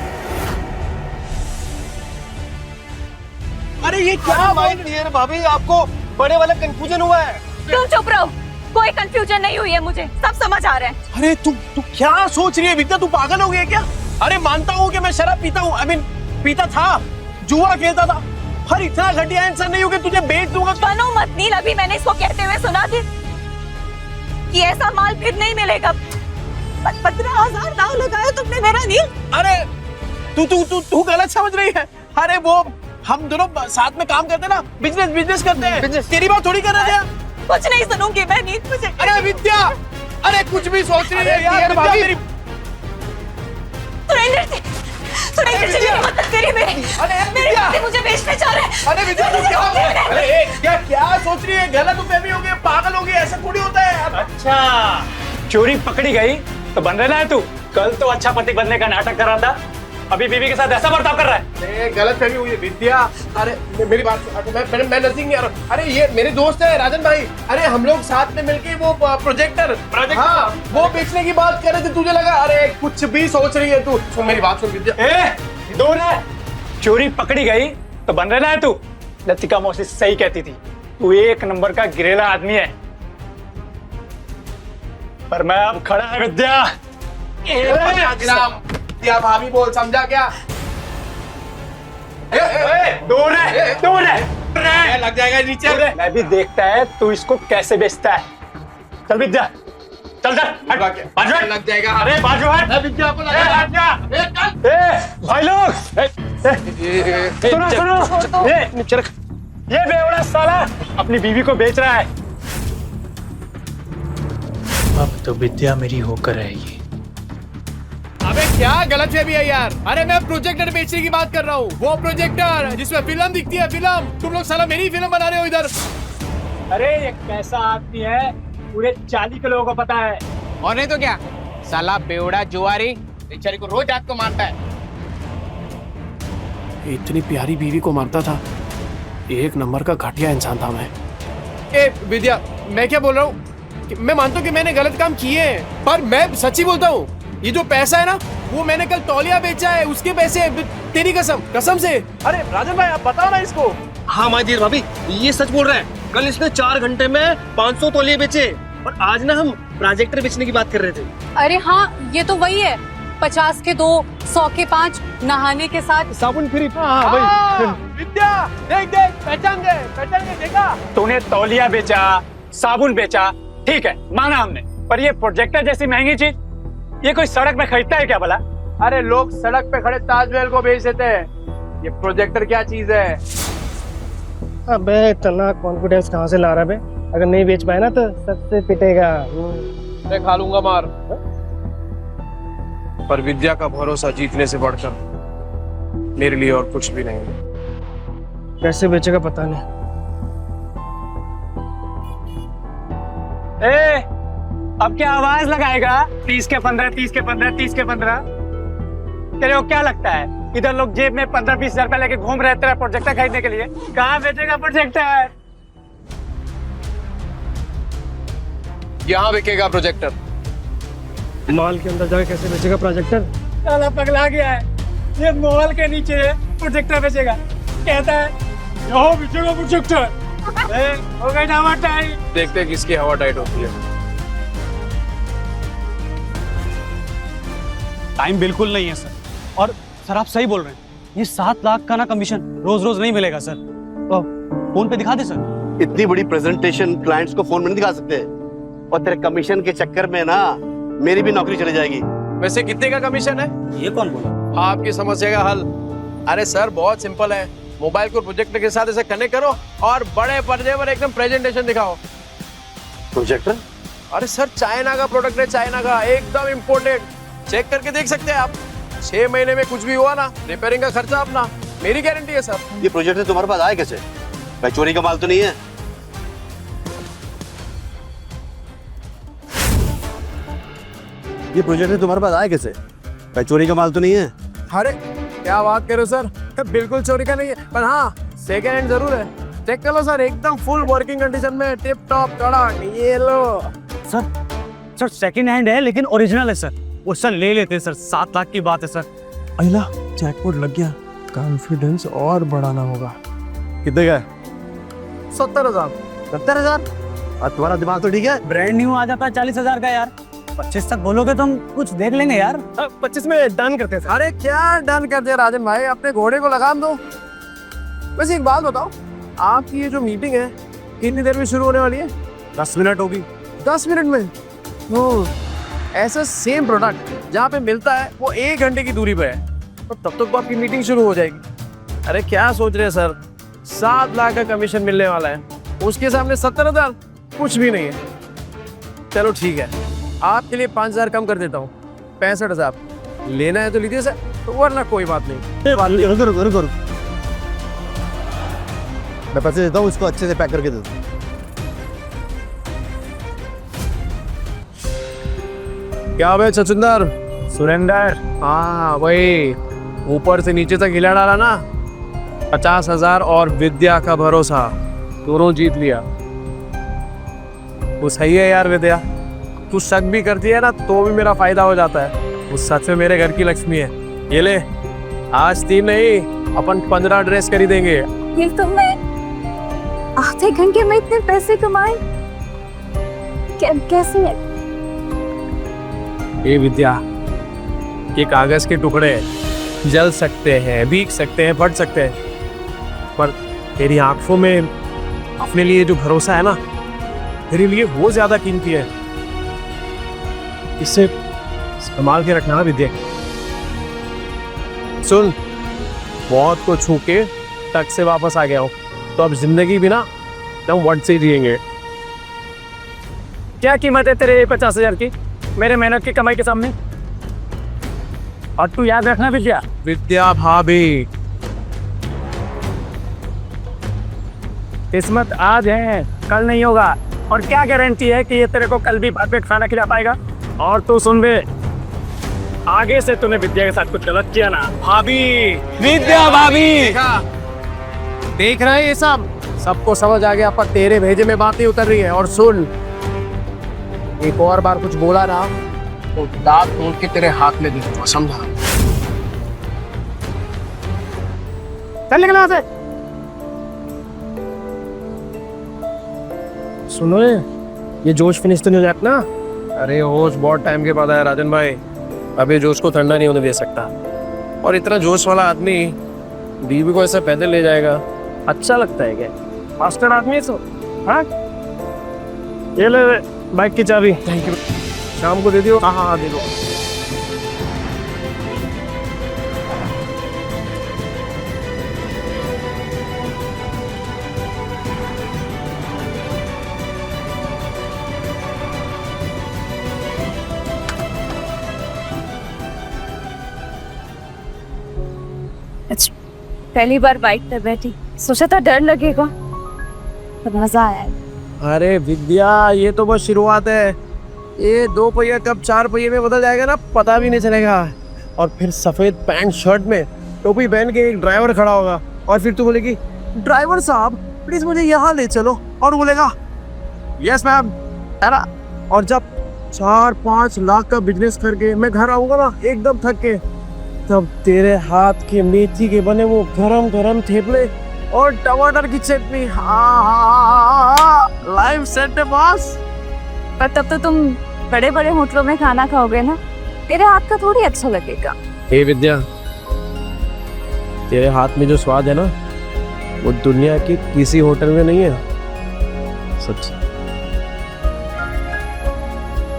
अरे ये क्या बात है भाभी, आपको बड़े वाला कंफ्यूजन हुआ है।
तुम चुप रहो, कोई कंफ्यूजन नहीं हुई है, मुझे सब समझ आ रहा है।
अरे तू क्या सोच रही है विद्या, तू पागल हो गई है क्या? अरे मानता हूँ कि मैं शराब पीता हूँ, आई मीन पीता था, जुआ खेलता था, हर इतना घटिया इंसान नहीं हूँ कि तुझे बेच दूंगा।
बनो मत नील, अभी मैंने इसको कहते हुए सुना थी कि ऐसा माल फिर नहीं मिलेगा। 15,000 दाव लगाया तुमने मेरा नील।
अरे तू गलत समझ रही है। अरे वो हम दोनों साथ में काम करते ना, बिजनेस करते हैं। तेरी बात थोड़ी कर रहे हैं।
कुछ नहीं सुनूंगी मैं नील, मुझे।
अरे विद्या, अरे कुछ भी सोच रही है यार।
मदद करिए मेरी। मेरे पति मुझे बेचने जा रहे हैं।
अरे विद्या तू क्या अरे क्या क्या सोच रही है? गलत फहमी हो गई, पागल हो गई, ऐसा थोड़ी होता है।
अच्छा, चोरी पकड़ी गई तो बन रहा है तू। कल तो अच्छा पति बनने का नाटक कर रहा था, अभी बीवी के साथ ऐसा बर्ताव कर रहा है।
गलत फहमी हुई है विद्या। अरे मेरी बात, मैं नजदीक नहीं आ रहा। अरे ये मेरे दोस्त है राजन भाई। अरे हम लोग साथ में मिलके वो प्रोजेक्टर हाँ वो बेचने की बात कर रहे थे। तुझे लगा अरे कुछ भी सोच रही है तू। सुन मेरी बात सुन विद्या।
दूर है, चोरी पकड़ी गई तो बन रहा है तू। लतिका मौसी सही कहती थी, तू एक नंबर का गिरेला आदमी है। पर मैं अब खड़ा है विद्या।
क्या भाभी बोल, समझा क्या?
दूर है, दूर है,
लग जाएगा नीचे।
मैं भी देखता है तू इसको कैसे बेचता है। चल विद्या, चल चल, बाजू हट।
लग जाएगा।
अरे बाजू हट।
विद्या को लगा।
भाई लोग, सुनो सुनो, ये बेवड़ा साला अपनी बीवी को बेच रहा है।
अब तो विद्या मेरी होकर रहेगी।
अबे क्या गलत फहमी है यार? अरे मैं प्रोजेक्टर बेचने की बात कर रहा हूँ। वो प्रोजेक्टर जिसमें फिल्म दिखती है, फिल्म। तुम लोग साला मेरी फिल्म बना रहे हो इधर।
अरे ये कैसा आदमी है, पूरे 40 के लोगों को पता है।
और नहीं तो क्या, साला बेवड़ा जुआरी बेचारी को रोज रात को मारता है। इतनी प्यारी बीवी को मारता था। एक नंबर का घटिया इंसान था मैं। ए विद्या, मैं क्या बोल रहा हूँ? मैं मानता हूँ कि मैंने गलत काम किए हैं, पर मैं सच्ची बोलता हूँ। ये जो पैसा है ना, वो मैंने कल तौलिया बेचा है, उसके पैसे। तेरी कसम, कसम से। अरे राजन भाई आप बताओ ना इसको।
हाँ माजी भाभी, ये सच बोल रहा है। कल इसने 4 घंटे में 500 तौलिए बेचे और आज ना हम प्रोजेक्टर बेचने की बात कर रहे थे।
अरे हाँ, ये तो वही है। 50 के 2, 100 के 5, नहाने के साथ
साबुन फ्री।
विद्या देख देख, पहचान गए देखा।
तूने तौलिया बेचा, साबुन बेचा, ठीक है माना हमने, पर ये प्रोजेक्टर जैसी महंगी चीज ये कोई सड़क में खरीदता है क्या भला?
अरे लोग सड़क पे खड़े ताजमहल को बेच देते हैं, ये प्रोजेक्टर क्या चीज है?
अबे इतना कॉन्फिडेंस कहाँ से ला रहा है? अगर नहीं बेच पाए ना तो सबसे पिटेगा।
मैं खा लूंगा मार। पर विद्या का भरोसा जीतने से बढ़कर मेरे लिए और कुछ भी नहीं।
कैसे बेचेगा पता नहीं।
अब क्या आवाज लगाएगा? 30 के 15, 30 के 15, 30 के 15। तेरे को क्या लगता है इधर लोग जेब में 15-20 हजार रुपए लेके घूम रहे तेरा प्रोजेक्टर खरीदने के लिए? कहाँ बेचेगा प्रोजेक्टर?
यहाँ बिकेगा प्रोजेक्टर।
मॉल के अंदर जाके कैसे बेचेगा प्रोजेक्टर?
साला पगला गया है, ये मॉल के नीचे प्रोजेक्टर बेचेगा। कहता है यहाँ बेचेगा प्रोजेक्टर। हो गई ना हवा टाइट।
देखते हैं किसकी हवा टाइट होती है।
टाइम बिल्कुल नहीं है सर। और सर आप सही बोल रहे हैं, ये 7 लाख का ना कमीशन रोज रोज नहीं मिलेगा सर। तो फोन पे दिखा दे सर।
इतनी बड़ी प्रेजेंटेशन क्लाइंट्स को फोन में नहीं दिखा सकते, और तेरे कमीशन के चक्कर में ना मेरी भी नौकरी चली जाएगी।
वैसे कितने का कमीशन है?
ये कौन बोला?
आपकी समस्या का हल। अरे सर बहुत सिंपल है, मोबाइल को प्रोजेक्टर के साथ ऐसे कनेक्ट करो और बड़े पर्दे पर एकदम प्रेजेंटेशन दिखाओ।
प्रोजेक्टर?
अरे सर चाइना का प्रोडक्ट है, चाइना का, एकदम इम्पोर्टेड। चेक करके देख सकते हैं आप। 6 महीने में कुछ भी हुआ ना, रिपेयरिंग का खर्चा अपना, मेरी गारंटी है सर।
ये प्रोजेक्टर तुम्हारे पास आए कैसे? भाई चोरी का माल तो नहीं है? ये प्रोजेक्टर तुम्हारे पास आए कैसे? भाई चोरी का माल तो नहीं है?
अरे क्या बात कर रहे हो सर, बिल्कुल चोरी का नहीं है, पर हाँ सेकेंड हैंड जरूर है। चेक कर लो सर, एकदम फुल वर्किंग कंडीशन में, टिप टॉप कड़क। ये लो
सर सेकंड हैंड है लेकिन ओरिजिनल है सर। वो सर ले लेते सर, 7 लाख की बात है सर।
अहिला जैकपॉट लग गया, कॉन्फिडेंस और बढ़ाना होगा।
कितने का?
70,000।
70,000? और तुम्हारा दिमाग तो ठीक है?
ब्रांड न्यू आ जाता है 40,000 का यार। 25 तक बोलोगे तो हम कुछ देख लेंगे यार।
25 में डन करते हैं।
अरे क्या डन कर दिया राजन भाई, अपने घोड़े को लगाम दो। वैसे एक बात बताओ, आपकी ये जो मीटिंग है कितनी देर में शुरू होने वाली है?
10 मिनट होगी।
10 मिनट में? ऐसा सेम प्रोडक्ट जहाँ पे मिलता है वो 1 घंटे की दूरी पे है, तो तब तक तो आपकी मीटिंग शुरू हो जाएगी। अरे क्या सोच रहे हैं सर, 7 लाख का कमीशन मिलने वाला है, उसके सामने 70,000 कुछ भी नहीं है। चलो ठीक है, आपके लिए 5,000 कम कर देता हूँ, 65,000। लेना है तो लीजिए सर। वरना कोई बात नहीं।
रुको रुको रुको।
मैं पैसे देता हूँ, इसको अच्छे से पैक करके दे दो।
क्या बे छछुंदर?
सुरेंदर,
हाँ वही, ऊपर से नीचे तक हिला डाला ना। 50,000 और विद्या का भरोसा, दोनों जीत लिया। वो सही है यार विद्या, तू शक भी करती है ना तो भी मेरा फायदा हो जाता है। वो सच में मेरे घर की लक्ष्मी है। ये ले, आज 3 नहीं अपन 15 ड्रेस खरीदेंगे।
ये तो मैं आधे घंटे में इतने पैसे कमाए, कैसे?
ये विद्या, ये कागज के टुकड़े जल सकते हैं, भीग सकते हैं, फट सकते हैं, पर तेरी आंखों में अपने लिए जो भरोसा है ना, तेरे लिए वो ज्यादा कीमती है। इसे संभाल के रखना विद्या। सुन, मौत को छू के टक से वापस आ गया हूं, तो अब जिंदगी भी ना एकदम वट से जिएंगे।
क्या कीमत है तेरे 50,000 की मेरे मेहनत की कमाई के सामने? और तू याद रखना विद्या,
विद्या भाभी,
किस्मत आज है कल नहीं होगा, और क्या गारंटी है कि ये तेरे को कल भी भात पे खाना खिला पाएगा? और तू सुन बे, आगे से तूने विद्या के साथ कुछ गलत किया ना,
भाभी,
विद्या भाभी,
देखा, देख रहे हैं ये सबको समझ आ गया, पर तेरे भेजे में बात नहीं उतर रही है। और सुन, एक और बार कुछ बोला ना तो दांत तोड़ के तेरे हाथ में दे दूंगा, समझा?
चल निकल यहाँ से।
सुनो ये जोश फिनिश तो नहीं हो जाता ना?
अरे होश बहुत टाइम के बाद आया राजन भाई, अभी जोश को ठंडा नहीं होने दे सकता। और इतना जोश वाला आदमी बीवी को ऐसे पैदल ले जाएगा,
अच्छा लगता है क्या? मास्टर आदमी है तो। हाँ, ये ले बाइक की चाबी।
Thank you. शाम को दे दियो। हाँ हाँ दे दो।
पहली बार बाइक पर बैठी, सोचा था डर लगेगा, पर मजा आया।
अरे विद्या, ये तो बस शुरुआत है। ये 2 पहिया कब 4 पहिए में बदल जाएगा ना, पता भी नहीं चलेगा। और फिर सफेद पैंट शर्ट में टोपी पहन के एक ड्राइवर खड़ा होगा, और फिर तू बोलेगी ड्राइवर साहब प्लीज मुझे यहाँ ले चलो, और बोलेगा यस मैम। और जब 4-5 लाख का बिजनेस करके मैं घर आऊंगा ना एकदम थक के, तब तेरे हाथ के मेथी के बने वो गरम गरम थेपले और टमाटर की चटनी, लाइव सेट है बॉस।
पर तब तो तुम बड़े बड़े होटलों में खाना खाओगे ना, तेरे हाथ का थोड़ी अच्छा लगेगा।
हे विद्या, तेरे हाथ में जो स्वाद है ना, वो दुनिया के किसी होटल में नहीं है, सच।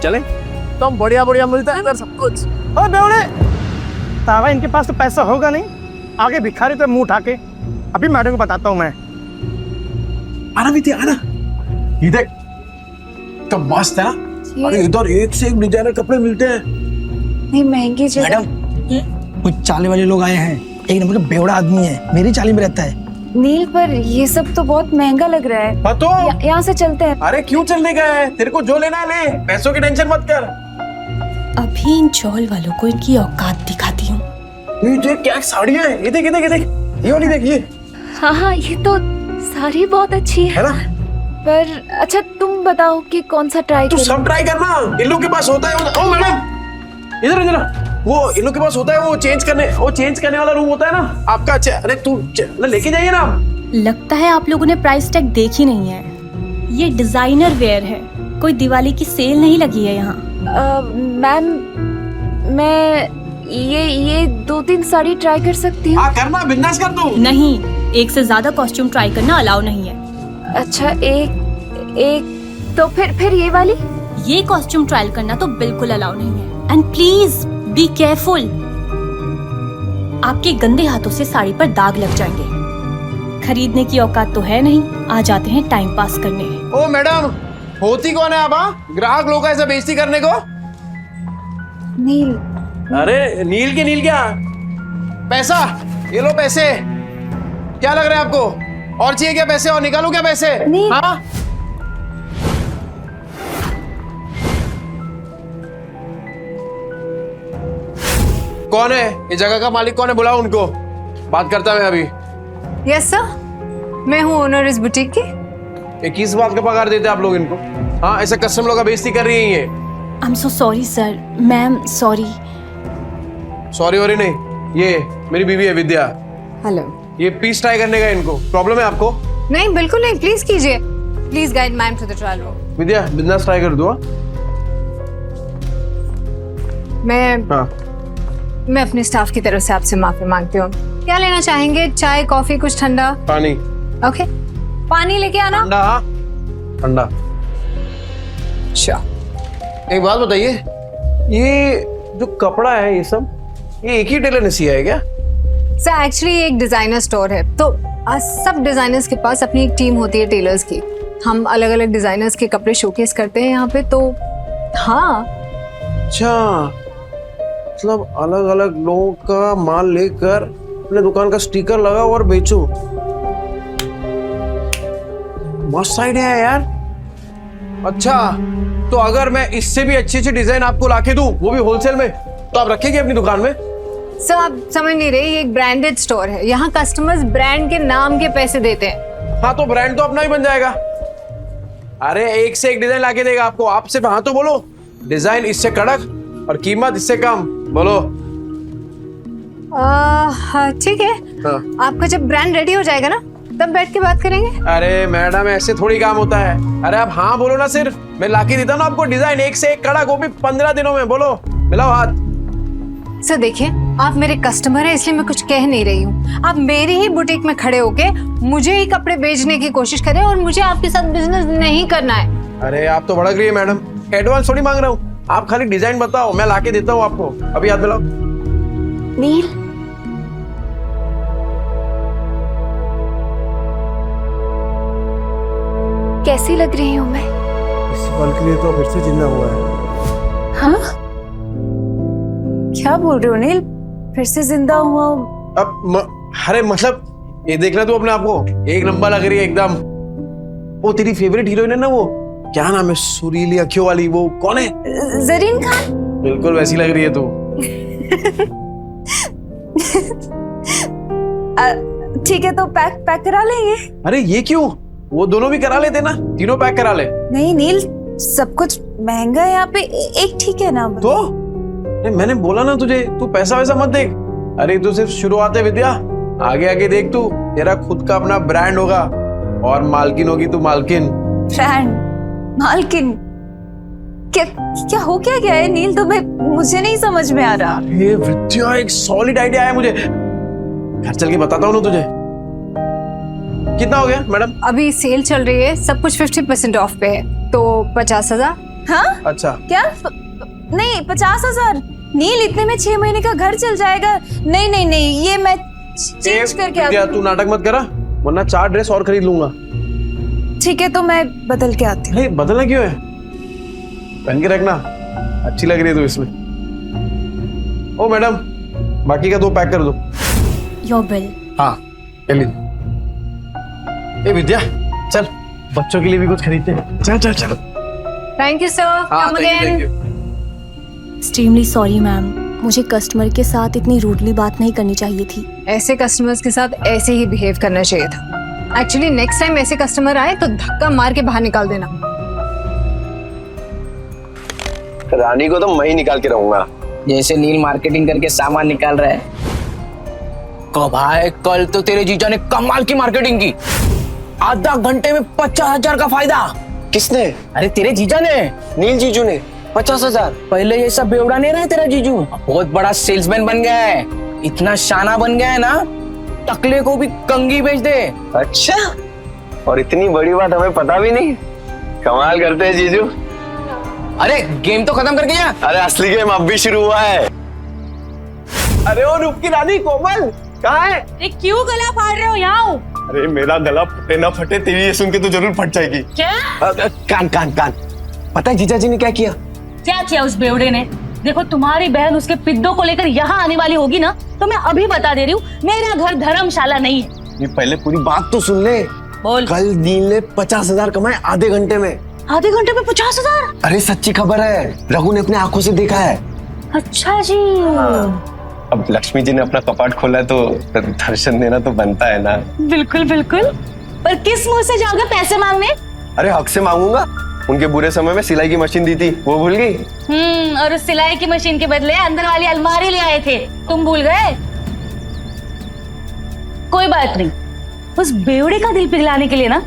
चले तुम, बढ़िया बढ़िया मिलता है इधर सब कुछ।
ओ बेवड़े, तावा इनके पास तो पैसा होगा नहीं, आगे भिखारी तो मुंह उठा के। अभी मैडम को बताता हूँ मैं।
आना विद्या आना, ये देख तो मस्त है ना। अरे इधर एक से एक डिजाइनर कपड़े मिलते हैं।
नहीं महंगी जगह।
मैडम, कुछ चाले वाले लोग आए हैं, एक नंबर का बेवड़ा आदमी है, मेरी चाली में रहता है।
नील, पर ये सब तो बहुत महंगा लग रहा है।
तो
यहाँ से चलते हैं।
अरे क्यों चलने का है, तेरे को जो लेना है ले, पैसों की टेंशन मत कर।
अभी इन चौल वालों को इनकी औकात दिखाती हूँ।
ये देख क्या साड़ियाँ हैं, ये देख ये देख ये देख, ये वाली देख ये।
हाँ हाँ, ये तो साड़ी बहुत अच्छी है
ना?
पर अच्छा तुम बताओ कि कौन सा ट्राई
तू सब ट्राई करना, इन लोग के पास होता है। ओ मैडम इधर इधर, वो इन लोग के पास होता है, वो चेंज करने वाला रूम होता है ना आपका। अच्छा अरे तू लेके जाइए ना।
लगता है आप लोगों ने प्राइस टैग देखी नहीं है। ये डिजाइनर वेयर है, कोई दिवाली की सेल नहीं लगी है यहाँ।
मैम, मैं ये 2-3 साड़ी ट्राई कर सकती हूँ?
करना, बिंदास कर तू।
नहीं, एक से ज्यादा कॉस्ट्यूम ट्राई करना अलाउ नहीं है।
अच्छा एक तो फिर ये वाली?
ये कॉस्ट्यूम ट्रायल करना तो बिल्कुल अलाउ नहीं है। एंड प्लीज बी केयरफुल, आपके गंदे हाथों से साड़ी पर दाग लग जाएंगे। खरीदने की औकात तो है नहीं, आ जाते हैं टाइम पास करने।
ओ मैडम, होती कौन है आप? ग्राहक लोग ऐसे बेइज्जती करने को?
नील।
अरे नील क्या,
पैसा, ये लो पैसे। क्या लग रहा है आपको? और चाहिए क्या पैसे? और निकालू क्या पैसे?
नहीं।
हाँ? कौन है ये जगह का मालिक? कौन है? बुलाओ उनको, बात करता मैं अभी।
यस सर, मैं हूँ ओनर इस बुटीक की।
ये किस बात का पगार देते हैं आप लोग इनको? हाँ, ऐसे कस्टमर लोग का बेइज्जती कर रही है ये।
I am so sorry sir, ma'am sorry.
Sorry worry नहीं, ये मेरी बीवी है विद्या।
हेलो।
ये पीस ट्राई करने का इनको प्रॉब्लम है आपको?
नहीं बिल्कुल नहीं, प्लीज कीजिए। Please guide ma'am to the trial room.
Vidya business try कर दो।
मैं अपने स्टाफ की तरफ से आपसे माफी मांगती हूँ। क्या लेना चाहेंगे? चाय, कॉफी, कुछ ठंडा?
पानी।
ओके, पानी लेके आना।
ठंडा। ठंडा।
अच्छा,
एक बात बताइए, ये जो कपड़ा है ये सब, ये एक ही टेलर ने सिया है क्या?
सर एक्चुअली एक डिजाइनर स्टोर है, तो सब डिजाइनर्स के पास अपनी एक टीम होती है टेलर्स की। हम अलग अलग डिजाइनर्स के कपड़े शोकेस करते हैं यहाँ पे, तो हाँ।
अच्छा, मतलब अलग अलग लोगों का माल लेकर अपने दुकान का स्टिकर लगाओ और बेचो। मस्त आइडिया है यार। अच्छा, तो अगर मैं इससे भी अच्छी अच्छी डिजाइन आपको लाके दूं, वो भी होलसेल में, तो आप रखेंगे अपनी दुकान में?
सर आप समझ नहीं रहे, ये एक ब्रांडेड स्टोर है। यहाँ कस्टमर्स ब्रांड के नाम के पैसे देते हैं।
हाँ, तो ब्रांड तो अपना ही बन जाएगा। अरे एक से एक डिजाइन लाके देगा आपको। आप सिर्फ हाँ तो बोलो, डिजाइन इससे कड़क और कीमत इससे कम। बोलो।
ठीक है।
हाँ।
आपका जब ब्रांड रेडी हो जाएगा ना, तब बैठ के बात करेंगे।
अरे मैडम, ऐसे थोड़ी काम होता है। अरे आप हाँ बोलो ना, सिर्फ मैं लाके देता हूँ ना आपको डिजाइन एक से एक कड़क, वो भी 15 दिनों में। बोलो, मिलाओ हाथ।
सर देखिए, आप मेरे कस्टमर हैं, इसलिए मैं कुछ कह नहीं रही हूँ। आप मेरी ही बुटीक में खड़े होके मुझे ही कपड़े बेचने की कोशिश करें और मुझे आपके साथ बिजनेस नहीं करना है।
अरे आप तो भड़क रही है मैडम, एडवांस थोड़ी मांग रहा हूँ। आप खाली डिजाइन बताओ, मैं लाके देता हूँ आपको। अभी हाथ मिलाओ।
नील, कैसी लग रही हूँ मैं?
इस पल के लिए तो फिर से जिंदा हुआ है।
हाँ? क्या बोल रहे हो नील? फिर से जिंदा हुआ हूँ?
अरे मतलब ये देखना तू अपने आप को, एक नंबर लग रही है एकदम। वो तेरी फेवरेट हीरोइन है ना, वो क्या नाम है, सुरीली अखियों वाली, वो कौन है?
जरीन खान।
बिल्कुल वैसी लग रही है तू।
ठीक है, तो पैक करा लेंगे।
अरे ये क्यों? वो दोनों भी करा लेते ना, तीनों पैक करा ले।
नहीं नील, सब कुछ महंगा है यहाँ पे, एक ठीक है ना?
तो मैंने बोला ना तुझे, तू पैसा वैसा मत देख। अरे तू सिर्फ शुरुआत है विद्या, आगे आगे देख तू, तेरा खुद का अपना ब्रांड होगा और मालकिन होगी तू, मालकिन।
ब्रांड? मालकिन? क्या हो क्या गया है नील? तो मुझे नहीं समझ में आ रहा।
अरे विद्या, एक सॉलिड आइडिया है मुझे, घर चल के बताता हूँ ना तुझे। कितना हो गया मैडम?
अभी सेल चल रही है, सब कुछ 50% ऑफ पे है, तो 50,000।
हाँ?
अच्छा।
क्या? नहीं, 50,000 नील, इतने में 6 महीने का घर चल जाएगा। नहीं नहीं नहीं, ये मैं चेंज करके आती हूँ।
तू नाटक मत करा, वरना 4 ड्रेस और खरीद लूंगा।
ठीक है, तो मैं बदल के आती हूँ।
नहीं, बदलना क्यों है? पहन के रखना, अच्छी लग रही है तू इसमें। ओ मैडम, बाकी का 2 पैक कर दो।
Your bill.
हाँ, ले। ए विद्या, चल बच्चों के लिए भी कुछ खरीदते हैं। चल चल चल।
Thank you sir, come again.
Extremely sorry ma'am, मुझे कस्टमर के साथ इतनी रूडली बात नहीं करनी चाहिए थी।
ऐसे कस्टमर्स के साथ ऐसे ही बिहेव करना चाहिए था। एक्चुअली नेक्स्ट टाइम ऐसे कस्टमर आए तो धक्का मार के बाहर निकाल देना।
रानी को तो मैं ही निकाल के रहूंगा, जैसे नील मार्केटिंग करके सामान निकाल रहा है। भाई कल तो तेरे जीजा ने कमाल की मार्केटिंग की, आधा घंटे में 50,000 का फायदा।
किसने?
अरे तेरे जीजा ने,
नील जीजू ने 50,000।
पहले ये सब बेवड़ा नहीं रहा तेरा जीजू, बहुत बड़ा सेल्समैन बन गया है, इतना शाना बन गया है ना, टकले को भी कंगी बेच दे।
अच्छा, और इतनी बड़ी बात हमें पता भी नहीं। कमाल करते हैं जीजू।
अरे गेम तो खत्म कर गया।
अरे असली गेम अब भी शुरू हुआ है। अरे ओ रूप की रानी कोमल कहाँ है?
अरे क्यों गला फाड़ रहे हो? यहाँ
अरे मेरा गला फटे ना फटे, तेरी ये सुन के तो जरूर फट जाएगी।
क्या?
कान कान कान। पता है जीजा जी ने क्या किया?
क्या किया उस बेवड़े ने? देखो तुम्हारी बहन उसके पिद्दों को लेकर यहाँ आने वाली होगी ना, तो मैं अभी बता दे रही हूँ, मेरा घर धर्मशाला नहीं है।
ये पहले पूरी बात तो सुन ले।
बोल।
कल नील ने 50,000 कमाए आधे घंटे में।
आधे घंटे में 50,000?
अरे सच्ची खबर है, रघु ने अपने आंखों से देखा है।
अच्छा जी।
अब लक्ष्मी जी ने अपना कपाट खोला है तो दर्शन देना तो बनता है ना।
बिल्कुल बिल्कुल, पर किस मुंह से जाओगे पैसे मांगने?
अरे हक से मांगूंगा। उनके बुरे समय में सिलाई की मशीन दी थी, वो भूल गई?
और उस सिलाई की मशीन के बदले अंदर वाली अलमारी ले आए थे, तुम भूल गए? कोई बात नहीं, उस बेवड़े का दिल पिघलाने के लिए ना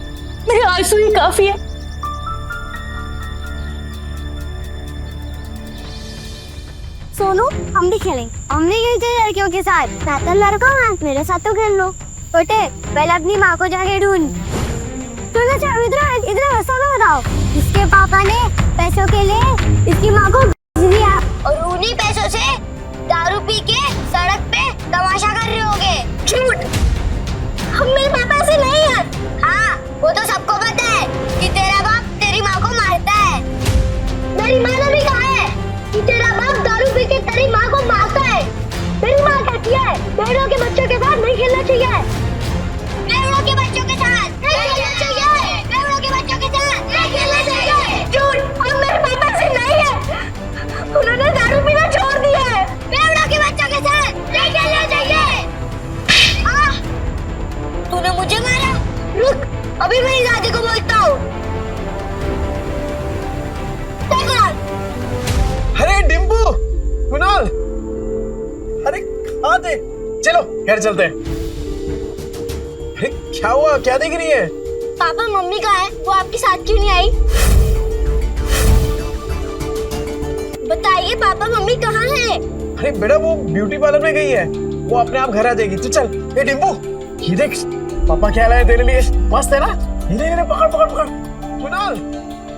मेरे आंसू ही काफी है।
सोनू, हम भी खेलेंगे। हम नहीं खेलते लड़कियों के साथ। मैं तो लड़का हूँ, मेरे साथ तो खेल लो। छोटे, पहले अपनी माँ को जाके ढूंढ। इधर ऐसा ना बताओ। इसके पापा ने पैसों के लिए इसकी माँ को भेज दिया और उन्हीं पैसों से दारू पी के सड़क पे तमाशा कर रहे होगे। झूठ। हम मेरे पापा से नहीं है। हाँ, वो तो सबको पता है कि तेरा बाप तेरी माँ को मारता है। मेरी माँ ने भी कहा है कि तेरा बाप दारू पी के तेरी माँ को मारता है। मेरी माँ कहती है बहनों के बच्चों के साथ नहीं खेलना चाहिए। बहनों के बच्चों के साथ नहीं खेलना चाहिए। बहनों के बच्चों के साथ नहीं खेलना चाहिए। झूठ। हम मेरे पापा से नहीं है, उन्होंने दारू पीना छोड़ दिया है। बहनों के बच्चों के साथ नहीं खेलना चाहिए। तूने मुझे मारा? रुक, अभी मेरी दादी को बोलता हूँ।
अरे डिम्पू, कुणाल, अरे कहाँ थे? चलो घर चलते हैं। अरे क्या हुआ, क्या देख रही है?
पापा मम्मी कहाँ है? वो आपके साथ क्यों नहीं आई? बताइए पापा मम्मी कहाँ है?
अरे बेटा वो ब्यूटी पार्लर में गई है, वो अपने आप घर आ जाएगी। तो चल। ए डिम्पू, ये देख पापा क्या लाए तेरे लिए, मस्त है ना? ये पकड़ पकड़ पकड़। कुणाल,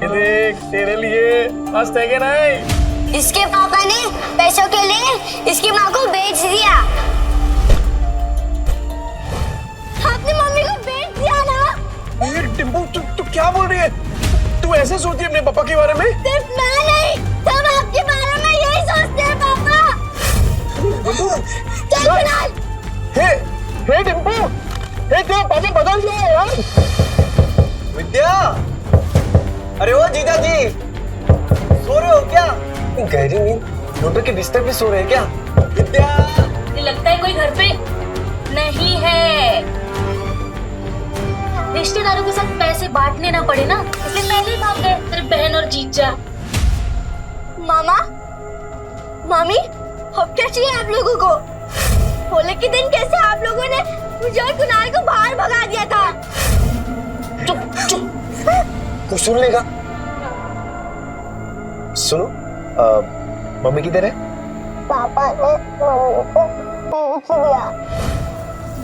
ये देख तेरे लिए, मस्त है क्या नहीं?
इसके पापा ने पैसों के लिए इसकी माँ को बेच दिया। आपने मम्मी को बेच दिया ना?
ये डिम्पू तू क्या बोल रही है? तू ऐसे सोचती है अपने पापा के बारे में?
सिर्फ मैं नहीं, सब आपके बारे में यही सोचते हैं पापा। चल कुणाल।
हे डिम्पू, हे तेरा पापा बदल गया है यार।
विद्या, अरे ओ जीजा जी, सो रहे हो क्या? गहरी नींद, डॉक्टर के बिस्तर पे सो रहे हैं क्या? विद्या,
लगता है कोई घर पे नहीं है। रिश्तेदारों के साथ पैसे बांटने ना पड़े ना, इसलिए पहले ही भाग गए तेरे बहन और जीजा।
मामा, मामी, अब क्या चाहिए आप लोगों को? होली के दिन कैसे आप लोगों ने मुझे और कुणाल को बाहर भगा दिया था?
चुप चुप, कुछ सुन लेगा। सुनो, मम्मी किधर है?
पापा ने मम्मी को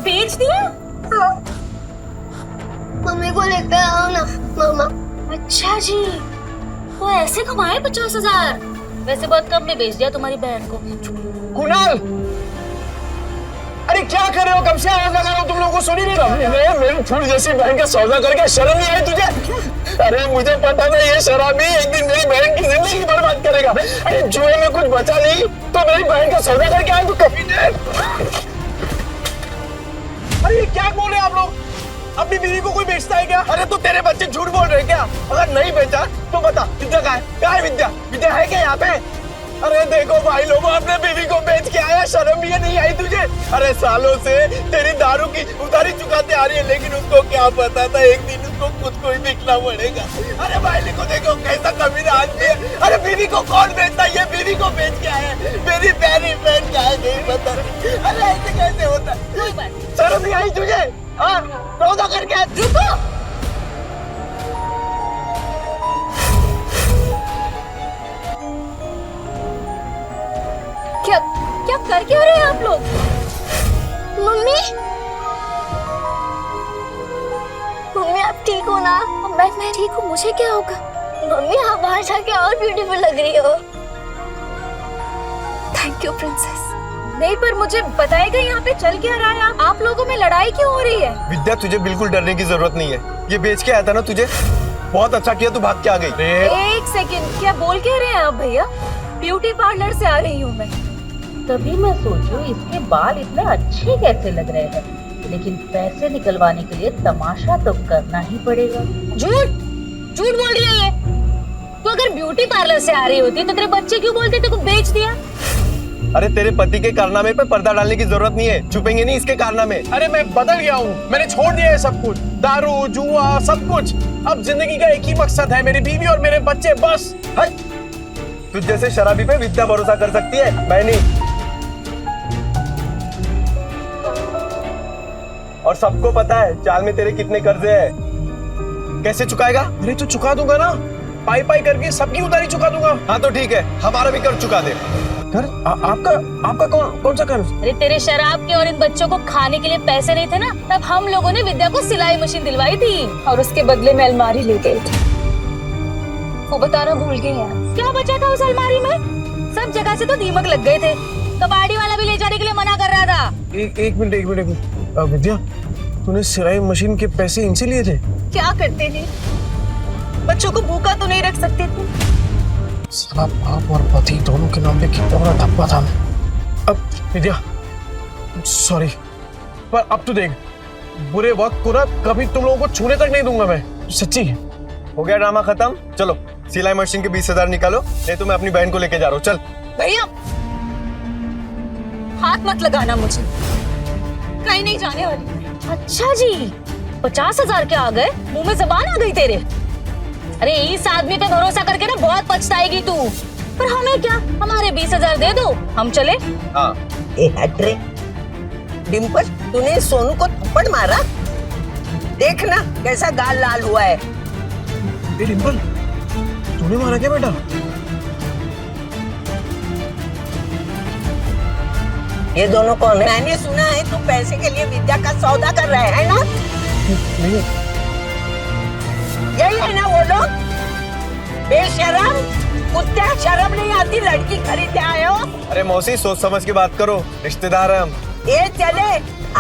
बेच दिया। हाँ। मम्मी को लेकर आओ ना मामा।
अच्छा जी, वो ऐसे कमाए 50,000? वैसे बहुत कम में बेच दिया तुम्हारी बहन को।
कुणाल, अरे क्या कर रहे हो? कब से आवाज लगा रहा हूँ, तुम लोगों को सुनी नहीं रहा? मेरी फूल जैसी बहन का सौदा करके शर्म नहीं आई तुझे? अरे मुझे पता था ये शराबी एक दिन मेरी बहन की जिंदगी बर्बाद करेगा। अरे जुए में कुछ बचा नहीं तो मेरी बहन का सौदा करके आए तो कभी नहीं। अरे क्या बोल रहे हैं आप लोग? अपनी बीवी को कोई बेचता है क्या? अरे तो तेरे बच्चे झूठ बोल रहे हैं क्या? अगर नहीं बेचा तो बता, विद्या कहाँ है? कहाँ है विद्या? विद्या है क्या यहाँ पे? अरे देखो भाई लोगों, अपने बीवी को बेच के आया, शर्म भी नहीं आई तुझे? अरे सालों से तेरी दारू की उधारी चुकाते आ रही है, लेकिन उसको क्या पता था एक दिन उसको खुद को ही बिकना पड़ेगा। अरे भाई को देखो कैसा कमीना आदमी है। अरे बीवी को कौन बेचता है? ये बीवी को बेच के आया, मेरी प्यारी बहन क्या है नहीं पता। अरे ऐसे कैसे होता है? शर्म नहीं आई तुझे? हाँ, सौदा करके रुको।
क्या क्या कर क्या रहे हैं आप लोग? मम्मी, मम्मी आप ठीक हो ना? मैं ठीक हूँ, मुझे क्या होगा? मम्मी आप बाहर जाके और ब्यूटीफुल लग रही हो। Thank you princess.
नहीं पर मुझे बताएगा यहाँ पे चल क्या रहा है? आप लोगों में लड़ाई क्यों हो रही है?
विद्या, तुझे बिल्कुल डरने की जरूरत नहीं है। ये बेच के आया था ना तुझे, बहुत अच्छा किया तू भाग के आ गई।
एक सेकंड, क्या बोल के रहे हैं आप भैया? ब्यूटी पार्लर से आ रही हूँ मैं।
तभी मैं सोचूं इसके बाल इतने अच्छे कैसे लग रहे हैं, लेकिन पैसे निकलवाने के लिए तमाशा तो करना ही पड़ेगा।
झूठ झूठ बोल रही है ये। तो अगर ब्यूटी पार्लर से आ रही होती तो तेरे बच्चे क्यों बोलते थे को बेच दिया?
अरे तेरे पति के कारनामे पे पर्दा डालने की जरूरत नहीं है, छुपेंगे नहीं इसके कारनामे।
अरे मैं बदल गया हूँ, मैंने छोड़ दिया है सब कुछ, दारू जुआ सब कुछ। अब जिंदगी का एक ही मकसद है, मेरी बीवी और मेरे बच्चे, बस।
तुझ जैसे शराबी पे विद्या भरोसा कर सकती है, मैं नहीं। और सबको पता है चाल में तेरे कितने कर्जे हैं। कैसे चुकाएगा?
अरे तो चुका दूंगा ना, पाई पाई करके सबकी उधारी चुका दूंगा।
हाँ तो ठीक है, हमारा भी कर्ज चुका दे।
कर आपका कौन सा कर्ज?
अरे तेरे शराब के और इन बच्चों को खाने के लिए पैसे नहीं थे ना, तब हम लोगों ने विद्या को सिलाई मशीन दिलवाई थी और उसके बदले में अलमारी ले गए थे। वो बताना भूल गई यार, क्या बचा था उस अलमारी में? सब जगह से तो दीमक लग गए थे, कबाड़ी वाला भी ले जाने के लिए मना कर रहा था।
एक मिनट विद्या, तूने सिलाई मशीन के पैसे इनसे लिए थे?
क्या करते थे, बच्चों को भूखा तो नहीं रख सकते थे।
साला बाप और पति दोनों के नाम पे कितना बड़ा धब्बा था। अब विद्या सॉरी, पर अब तो देख, बुरे वक्त को ना कभी तुम लोगों को छूने तक नहीं दूंगा मैं, सच्ची।
हो गया ड्रामा खत्म, चलो सिलाई मशीन के 20,000 निकालो, नहीं तो मैं अपनी बहन को लेके जा रहा हूँ। चल
भैया हाथ मत लगाना मुझे, कहीं नहीं जाने वाली। अच्छा जी, 50,000 के आ गए, मुंह में जबान आ गई तेरे। अरे इस आदमी पे भरोसा करके ना बहुत पछताएगी तू। पर हमें क्या, हमारे 20,000 दे दो, हम चले।
हाँ। हट रे डिम्पल, तूने सोनू को थप्पड़ मारा, देखना कैसा गाल लाल हुआ है।
डिम्पल, तूने मारा क्या बेटा?
ये दोनों कौन है? मैंने सुना है तू पैसे के लिए विद्या का सौदा कर रहा है ना?
नहीं।
यही है ना वो लोग? बेशरम, कुत्ते, शर्म नहीं आती, लड़की खरीदने आए हो?
अरे मौसी सोच समझ के बात करो, रिश्तेदार हैं हम।
ये चले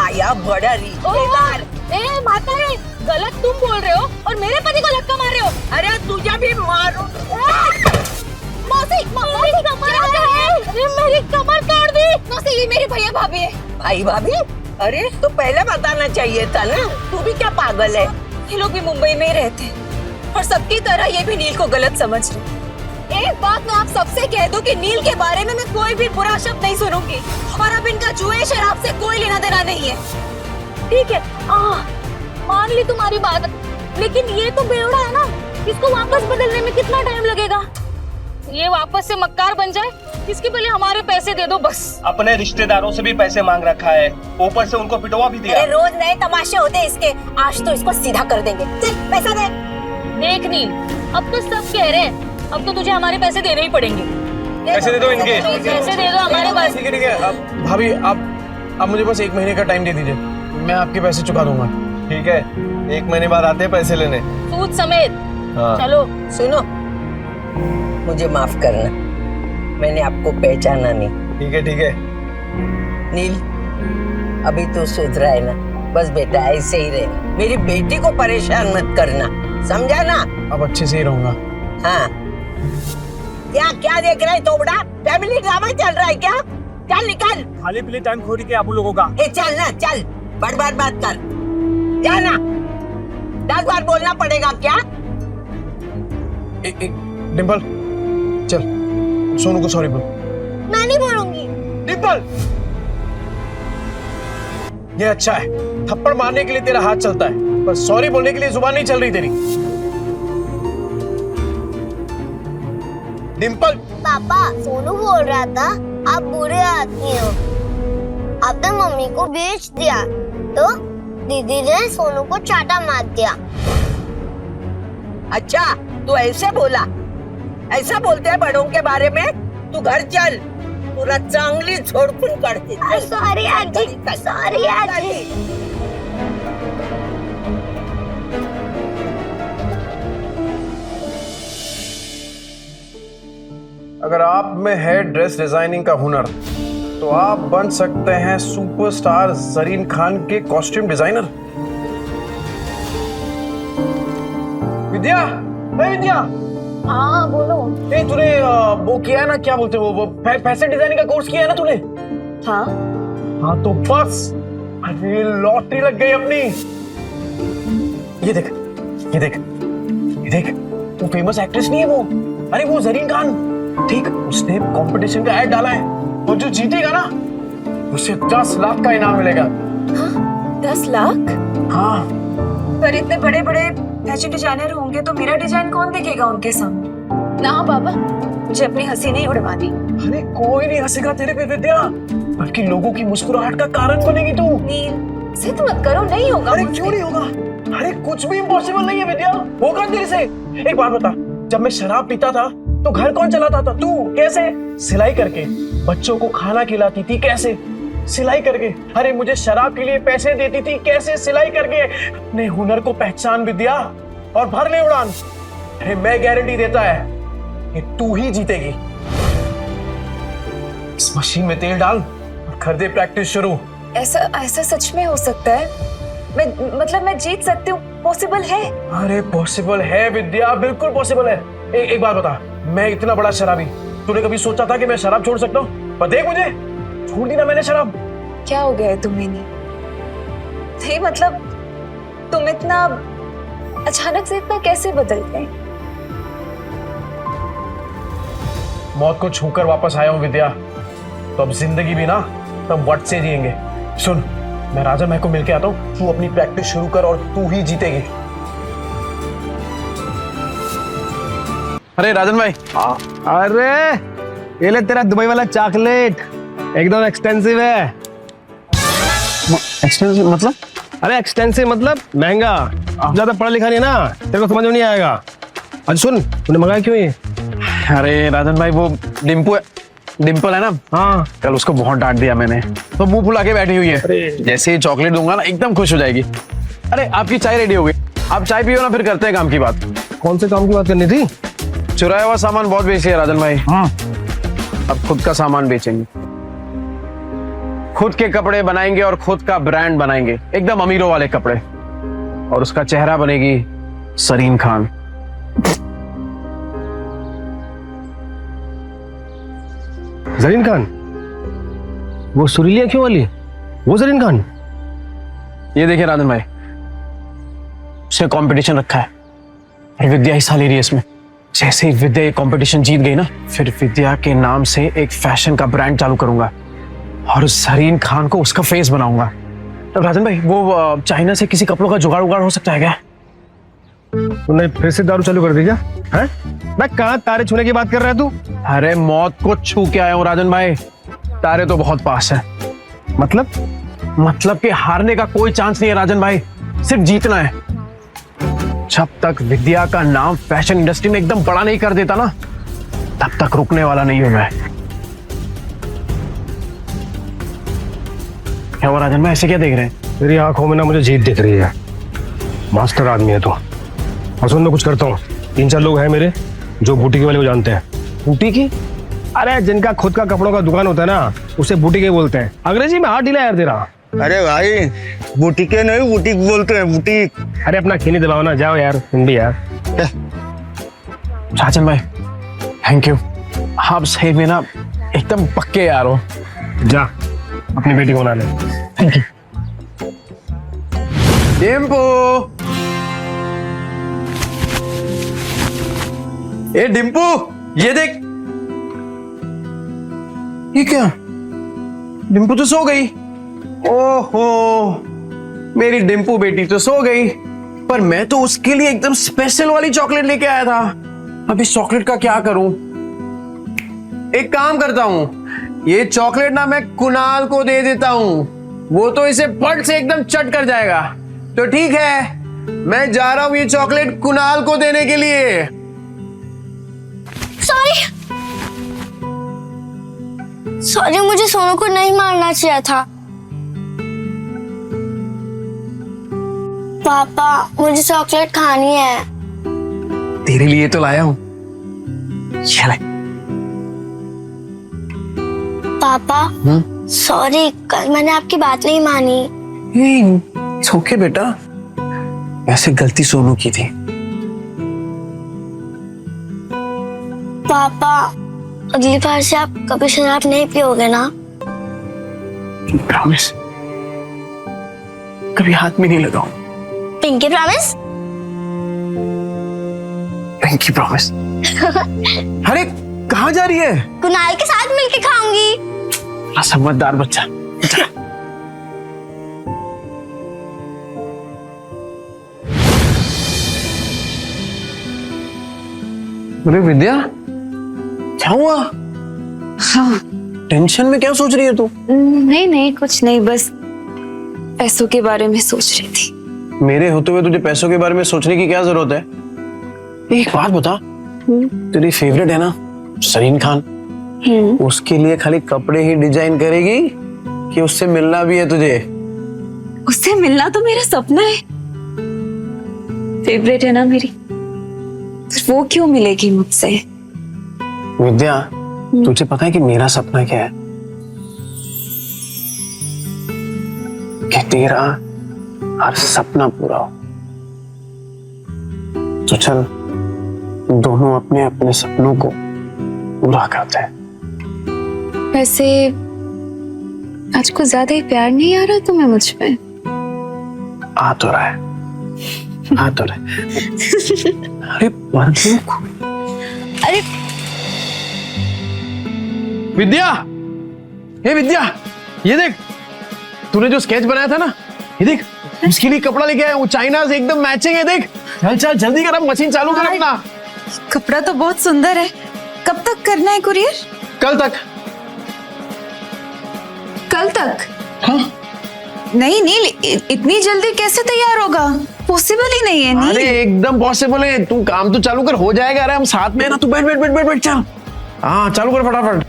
आया बड़ा रिश्तेदार।
ए माता रे, गलत तुम बोल रहे हो और मेरे पति को धक्का मार रहे हो।
अरे तुझे भी मारो।
मौसी मेरी कमर तोड़ दी। मौसी ये मेरे भैया भाभी है।
भाई भाभी? अरे तो पहले बताना चाहिए था ना, तू भी क्या पागल है?
ये लोग भी मुंबई में ही रहते हैं और सबकी तरह ये भी नील को गलत समझ रहे। एक बात मैं आप सबसे कह दूं कि नील के बारे में मैं कोई भी बुरा शब्द नहीं सुनूंगी और अब इनका जुए शराब से कोई लेना देना नहीं है, ठीक है? मान ली तुम्हारी बात, लेकिन ये तो बेवड़ा है ना, इसको वापस बदलने में कितना टाइम लगेगा? ये वापस से मक्कार बन जाए, इसके पहले हमारे पैसे दे दो बस।
अपने रिश्तेदारों से भी पैसे मांग रखा है, ऊपर से उनको पिटवा भी दिया।
अरे रोज नए तमाशे होते हैं इसके, आज तो इसको सीधा कर देंगे। चल पैसा दे। देख नील, अब तो सब कह रहे हैं, अब तो तुझे हमारे पैसे देने ही पड़ेंगे।
पैसे दे दो इनके।
पैसे दे दो हमारे पास।
ठीक है। अब भाभी आप मुझे बस 1 महीने का टाइम दे दीजिए, मैं आपके पैसे चुका दूंगा।
ठीक है, 1 महीने बाद आते हैं पैसे लेने,
सूद समेत।
हाँ।
चलो।
सुनो, मुझे माफ करना, मैंने आपको पहचाना नहीं।
ठीक है।
नील, अभी तो सुधरा है ना, बस बेटा ऐसे ही रहे, मेरी बेटी को परेशान मत करना, समझा ना?
अब अच्छे से ही रहूंगा।
हाँ। क्या देख रहा है तोबड़ा? फैमिली ड्रामा चल रहा है क्या? चल निकल।
खाली पीली टाइम खोरी के आप लोगों का।
चल ना, चल, बड़ बात कर, जाना। 10 बार बोलना पड़ेगा क्या?
डिम्पल चल, सोनू को सॉरी बोल।
मैं नहीं बोलूंगी।
डिम्पल, ये अच्छा है, थप्पड़ मारने के लिए तेरा हाथ चलता है, पर सॉरी बोलने के लिए जुबान नहीं चल रही तेरी। डिम्पल।
पापा, सोनू बोल रहा था आप बुरे आदमी हो, आपने मम्मी को बेच दिया, तो दीदी ने सोनू को चाटा मार दिया।
अच्छा, तू ऐसे बोला? ऐसा बोलते हैं बड़ों के बारे में? तू घर चल, पूरा चांगली छोड़फुन करती।
Sorry aunty, sorry aunty.
अगर आप में है ड्रेस डिजाइनिंग का हुनर, तो आप बन सकते हैं सुपरस्टार जरीन खान के कॉस्ट्यूम डिजाइनर। विद्या, विद्या,
हाँ बोलो।
तूने वो किया है ना, क्या बोलते हैं वो फैशन डिजाइनिंग का कोर्स किया है ना तूने?
हाँ
हाँ तो बस, अरे लॉटरी लग गई अपनी। ये देख ये देख ये देख, वो फेमस एक्ट्रेस नहीं है वो, अरे वो जरीन खान, ठीक, उसने कंपटीशन का ऐड डाला है और जो जीतेगा ना उसे 10 लाख का इनाम मिलेगा।
हाँ, 10 लाख?
हाँ।
पर इतने बड़े बड़े फैशन डिजाइनर होंगे तो मेरा डिजाइन कौन देखेगा उनके सामने? ना बाबा, मुझे अपनी हंसी नहीं उड़वानी।
अरे कोई नहीं हंसेगा तेरे पे विद्या, बल्कि लोगों की मुस्कुराहट का कारण बनेगी तू।
नील, जिद मत करो, नहीं होगा।
अरे क्यों नहीं होगा? अरे कुछ भी इम्पॉसिबल नहीं है विद्या, होगा तेरे से। एक बात बता, जब मैं शराब पीता था तो घर कौन चलाता था? तू। कैसे? सिलाई करके। बच्चों को खाना खिलाती थी, कैसे? सिलाई करके। अरे मुझे शराब के लिए पैसे देती थी, कैसे? सिलाई करके। अपने हुनर को पहचान विद्या और भर ले उड़ान। अरे मैं गारंटी देता है कि तू ही जीतेगी। इस मशीन में तेल डाल और कर दे प्रैक्टिस शुरू।
ऐसा सच में हो सकता है? मैं जीत सकती हूँ? पॉसिबल है?
अरे पॉसिबल है विद्या, बिल्कुल पॉसिबल है। एक बात बता, मैं इतना बड़ा शराबी, तूने कभी सोचा था कि मैं शराब छोड़ सकता हूँ? पर देख, मुझे छोड़ दी ना मैंने शराब।
क्या हो गया है तुम्हें? नहीं मतलब तुम इतना अचानक से इतना कैसे बदल गए?
मौत को छूकर वापस आया हूँ विद्या, तो अब जिंदगी भी ना तब वट से जिएंगे। सुन, मैं राजन भाई को मिलके आता हूँ, तू अपनी प्रैक्टिस शुरू कर और तू ही जीतेगी।
अरे राजन भाई।
अरे ये ले तेरा दुबई वाला चॉकलेट, एकदम एक्सपेंसिव है।
एक्सपेंसिव मतलब?
अरे एक्सपेंसिव मतलब महंगा। ज्यादा पढ़ा लिखा नहीं ना, तेरे को समझ में नहीं आएगा। अच्छा सुन, तूने मंगाया क्यों ये?
अरे राजन भाई, वो डिम्पल है ना, हाँ, कल उसको बहुत डांट दिया मैंने, तो मुंह फुला के बैठी हुई है। जैसे ही चॉकलेट दूंगा ना एकदम खुश हो जाएगी। अरे आपकी चाय रेडी हो गई, आप चाय पियो ना, फिर करते हैं काम की बात।
कौन से काम की बात करनी थी?
चुराया हुआ सामान बहुत बेची है राजन भाई। हाँ, अब खुद का सामान बेचेंगे, खुद के कपड़े बनाएंगे और खुद का ब्रांड बनाएंगे, एकदम अमीरों वाले कपड़े। और उसका चेहरा बनेगी सरीन खान।
जरीन खान? वो सुरीली आंखों वाली, वो जरीन खान?
ये देखिए राजन भाई, उसने कंपटीशन रखा है और विद्या हिस्सा ले रही है इसमें। जैसे ही विद्या ये कंपटीशन जीत गई ना, फिर विद्या के नाम से एक फैशन का ब्रांड चालू करूंगा और सरीन खान को उसका फेस बनाऊंगा। तो राजन भाई, वो चाइना से किसी कपड़ों का जुगाड़ हो सकता है क्या?
तूने फिर से दारू चालू कर दी क्या? हैं? मैं कहाँ तारे छूने की बात कर रहा है तू?
अरे मौत को छू के आया हूँ राजन भाई, तारे तो बहुत पास है। मतलब कि हारने का कोई चांस नहीं है राजन भाई, सिर्फ जीतना है। जब तक विद्या का नाम फैशन इंडस्ट्री में एकदम बड़ा नहीं कर देता ना, तब तक रुकने वाला नहीं हूं मैं। क्या हुआ राजन भाई, ऐसे क्या देख रहे हैं?
तेरी आंखों में ना मुझे जीत दिख रही है। मास्टर आदमी है तो। और सुन, मैं कुछ करता हूँ, 3-4 लोग हैं मेरे जो बूटीक वाले को जानते हैं।
बूटीकी?
अरे जिनका खुद का कपड़ों का दुकान होता है ना, उसे बूटीके बोलते हैं। अंग्रेजी में हाथ ढीला यार तेरा।
अरे भाई, बुटीके नहीं बुटीक बोलते हैं, बुटीक।
अरे अपना खीनी दबाओ ना, जाओ यार तुम भी यार।
राजन भाई थैंक यू, आप सही में ना एकदम पक्के यार हो।
जा अपनी बेटी को बना ले।
Thank you.
डिम्पू, ए डिम्पू, ये देख। ये क्या? डिम्पू तो सो गई। ओहो, मेरी डिम्पू बेटी तो सो गई, पर मैं तो उसके लिए एकदम स्पेशल वाली चॉकलेट लेके आया था। अब इस चॉकलेट का क्या करूं? एक काम करता हूं, ये चॉकलेट ना मैं कुणाल को दे देता हूं, वो तो इसे फट से एकदम चट कर जाएगा। तो ठीक है, मैं जा रहा हूं ये चॉकलेट कुणाल को देने के लिए।
सॉरी, मुझे सोनू को नहीं मारना चाहिए था। पापा, मुझे चॉकलेट खानी है।
तेरे लिए तो लाया हूं, चल।
पापा सॉरी, कल मैंने आपकी बात नहीं मानी।
ओके बेटा, वैसे गलती सोनू की थी।
पापा अगली बार से आप कभी शराब नहीं पियोगे ना?
प्रॉमिस, कभी हाथ में नहीं लगाऊं।
Pinky promise?
Pinky promise. अरे कहाँ जा रही है?
कुणाल के साथ मिलके खाऊंगी।
समझदार बच्चा। अरे विद्या, क्या हुआ?
हाँ
टेंशन में क्या सोच रही है तू?
नहीं नहीं कुछ नहीं, बस पैसों के बारे में सोच रही थी।
मेरे होते हुए तुझे पैसों के बारे में सोचने की क्या जरूरत है? एक बात बता, तेरी फेवरेट है ना सरीन खान, उसके लिए खाली कपड़े ही डिजाइन करेगी कि उससे मिलना भी है तुझे?
उससे मिलना तो मेरा सपना है, फेवरेट है ना मेरी, फिर वो क्यों मिलेगी मुझसे?
विद्या, तुझे पता है कि मेरा सपना क्या है? कि तेरा हर सपना पूरा हो। तो चल दोनों अपने अपने सपनों को पूरा करते हैं।
वैसे आज कुछ ज्यादा ही प्यार नहीं आ रहा तुम्हें मुझ पे?
आ तो रहा है, आ तो रहा है। अरे
अरे
विद्या, ये विद्या, ये देख, तूने जो स्केच बनाया था ना, ये देख, उसके लिए कपड़ा लेके आया हूँ, चाइना से एकदम मैचिंग है। देख चल चल जल्दी कर, अब मशीन चालू कर अपना।
कपड़ा तो बहुत सुंदर है, कब तक करना है कुरियर?
कल तक।
कल तक?
हाँ।
नहीं नील, इतनी जल्दी कैसे तैयार होगा? पॉसिबल ही नहीं है नील।
अरे एकदम पॉसिबल है, तू काम तो चालू कर, हो जाएगा। अरे हम साथ में है ना, तू बैठ बैठ बैठ बैठ बैठ, चल। हाँ चालू कर फटाफट।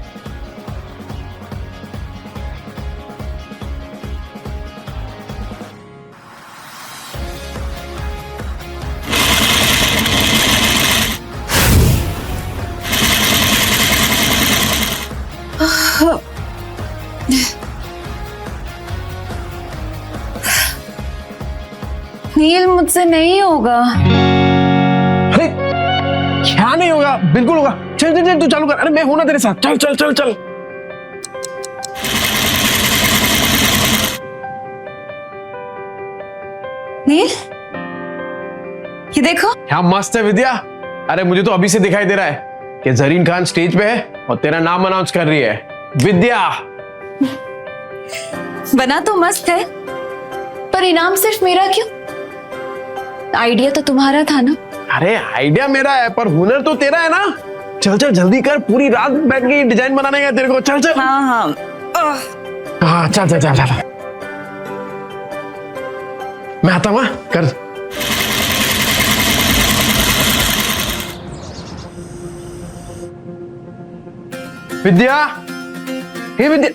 नील मुझसे नहीं होगा।
अरे क्या नहीं होगा? बिल्कुल होगा। चल चल चल तू चालू कर। अरे मैं हूं ना तेरे साथ, चल चल चल चल।
नील, ये देखो।
क्या मस्त है विद्या। अरे मुझे तो अभी से दिखाई दे रहा है कि जरीन खान स्टेज पे है और तेरा नाम अनाउंस कर रही है, विद्या।
बना तो मस्त है, पर इनाम सिर्फ मेरा क्यों? आइडिया तो तुम्हारा था ना?
अरे आइडिया मेरा है, पर हुनर तो तेरा है ना। चल चल जल्दी कर, पूरी रात बैठ के डिजाइन बनाने का तेरे को। चल चल।
हाँ हाँ
हाँ चल चल चल चल। मैं आता हूँ, कर। विद्या, हे विद्या,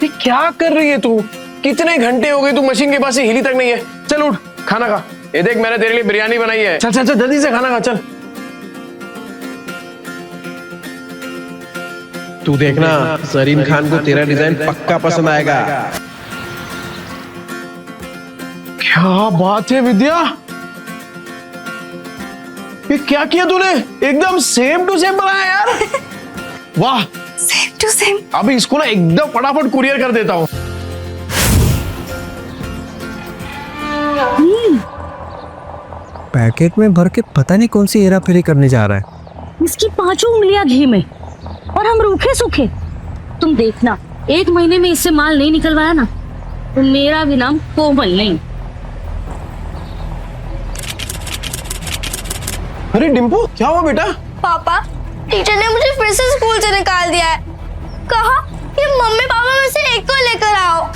ये क्या कर रही है तू? कितने घंटे हो गए तू मशीन के पास से हिली तक नहीं है। चल उठ, खाना खा। ये देख मैंने तेरे लिए बिरयानी बनाई है। चल चल चल जल्दी से खाना खा, चल।
तू देखना जरीन खान को तेरा डिजाइन पक्का पसंद आएगा।
क्या बात है विद्या, ये क्या किया तूने? एकदम सेम टू सेम बनाया यार। वाह,
सेम टू सेम।
अभी इसको ना एकदम फटाफट कुरियर कर देता हूँ।
पैकेट में भर के पता नहीं कौन सी हेरा फेरी करने जा रहा है।
इसकी 5 उंगलियां घी में और हम रूखे सूखे। तुम देखना, 1 महीने में इससे माल नहीं निकलवाया ना तो मेरा भी नाम कोमल नहीं।
अरे डिम्पू, क्या हुआ बेटा?
पापा, टीचर ने मुझे फिर से स्कूल से निकाल दिया है। कहा कि मम्मी पापा में से एक को लेकर आओ।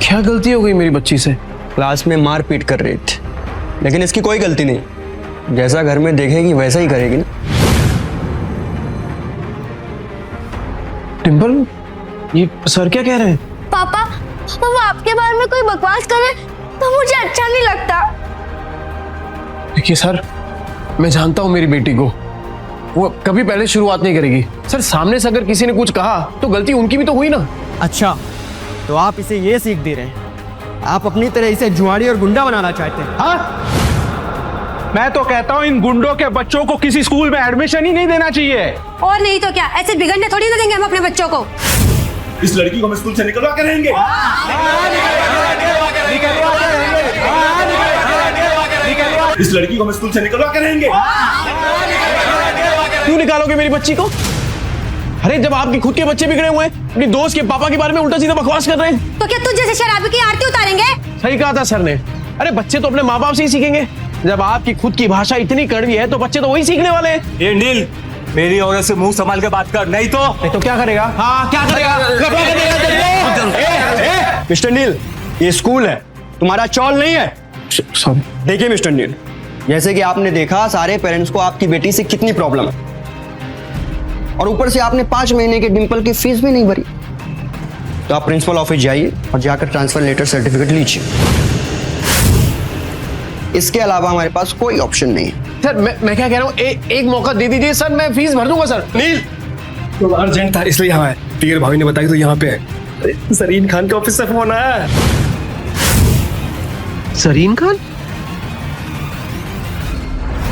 क्या गलती हो गई मेरी बच्ची से?
क्लास में मार पीट कर रही थी, लेकिन इसकी कोई गलती नहीं। जैसा घर में देखेगी वैसा ही करेगी ना।
डिम्पल, ये सर क्या कह रहे हैं?
पापा, वो आपके बारे में कोई बकवास करे तो मुझे अच्छा नहीं लगता।
देखिए सर, मैं जानता हूं मेरी बेटी को, वो कभी पहले शुरुआत नहीं करेगी। सर सामने से अगर किसी ने कुछ कहा तो गलती उनकी भी तो हुई ना।
अच्छा, तो आप इसे ये सीख दे रहे हैं? आप अपनी तरह इसे जुआड़ी और गुंडा बनाना चाहते हैं?
हाँ?
मैं तो कहता हूँ इन गुंडों के बच्चों को किसी स्कूल में एडमिशन ही नहीं देना चाहिए।
और नहीं तो क्या, ऐसे बिगड़ने थोड़ी ना देंगे हम अपने बच्चों को।
इस लड़की को हम स्कूल से निकलवा के रहेंगे। इस लड़की को हम स्कूल से निकलवा के रहेंगे।
क्यों निकालोगे मेरी बच्ची को? अरे जब आपके खुद के बच्चे बिगड़े हुए हैं, अपनी दोस्त के पापा के बारे में उल्टा सीधा बकवास कर रहे हैं,
तो क्या तुझ जैसे शराबी की आरती उतारेंगे?
सही कहा था सर ने। अरे बच्चे तो अपने माँ बाप से ही सीखेंगे। जब आपकी खुद की भाषा इतनी कड़वी है तो बच्चे तो वही सीखने वाले हैं।
ये नील, मेरी औरत से मुंह संभाल के बात कर, नहीं तो
क्या करेगा? हाँ क्या करेगा?
मिस्टर नील, ये स्कूल है, तुम्हारा चौल नहीं है। देखिए मिस्टर नील, जैसे कि आपने देखा सारे पेरेंट्स को आपकी बेटी से कितनी प्रॉब्लम है, और ऊपर से आपने 5 महीने के डिंपल की फीस भी नहीं भरी। तो आप प्रिंसिपल ऑफिस जाइए और जाकर ट्रांसफर लेटर सर्टिफिकेट लीजिए। इसके अलावा हमारे पास कोई ऑप्शन नहीं है।
सर मैं क्या कह रहा हूँ, एक मौका दे दीजिए सर, मैं फीस भर दूंगा सर।
नील, तो अर्जेंट था इसलिए यहाँ है। टीगर भाभी ने बताई तो यहाँ पे है। सरीन खान के ऑफिस से फोन आया।
सरीन खान?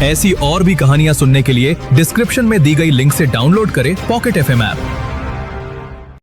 ऐसी और भी कहानियां सुनने के लिए डिस्क्रिप्शन में दी गई लिंक से डाउनलोड करें पॉकेट FM ऐप।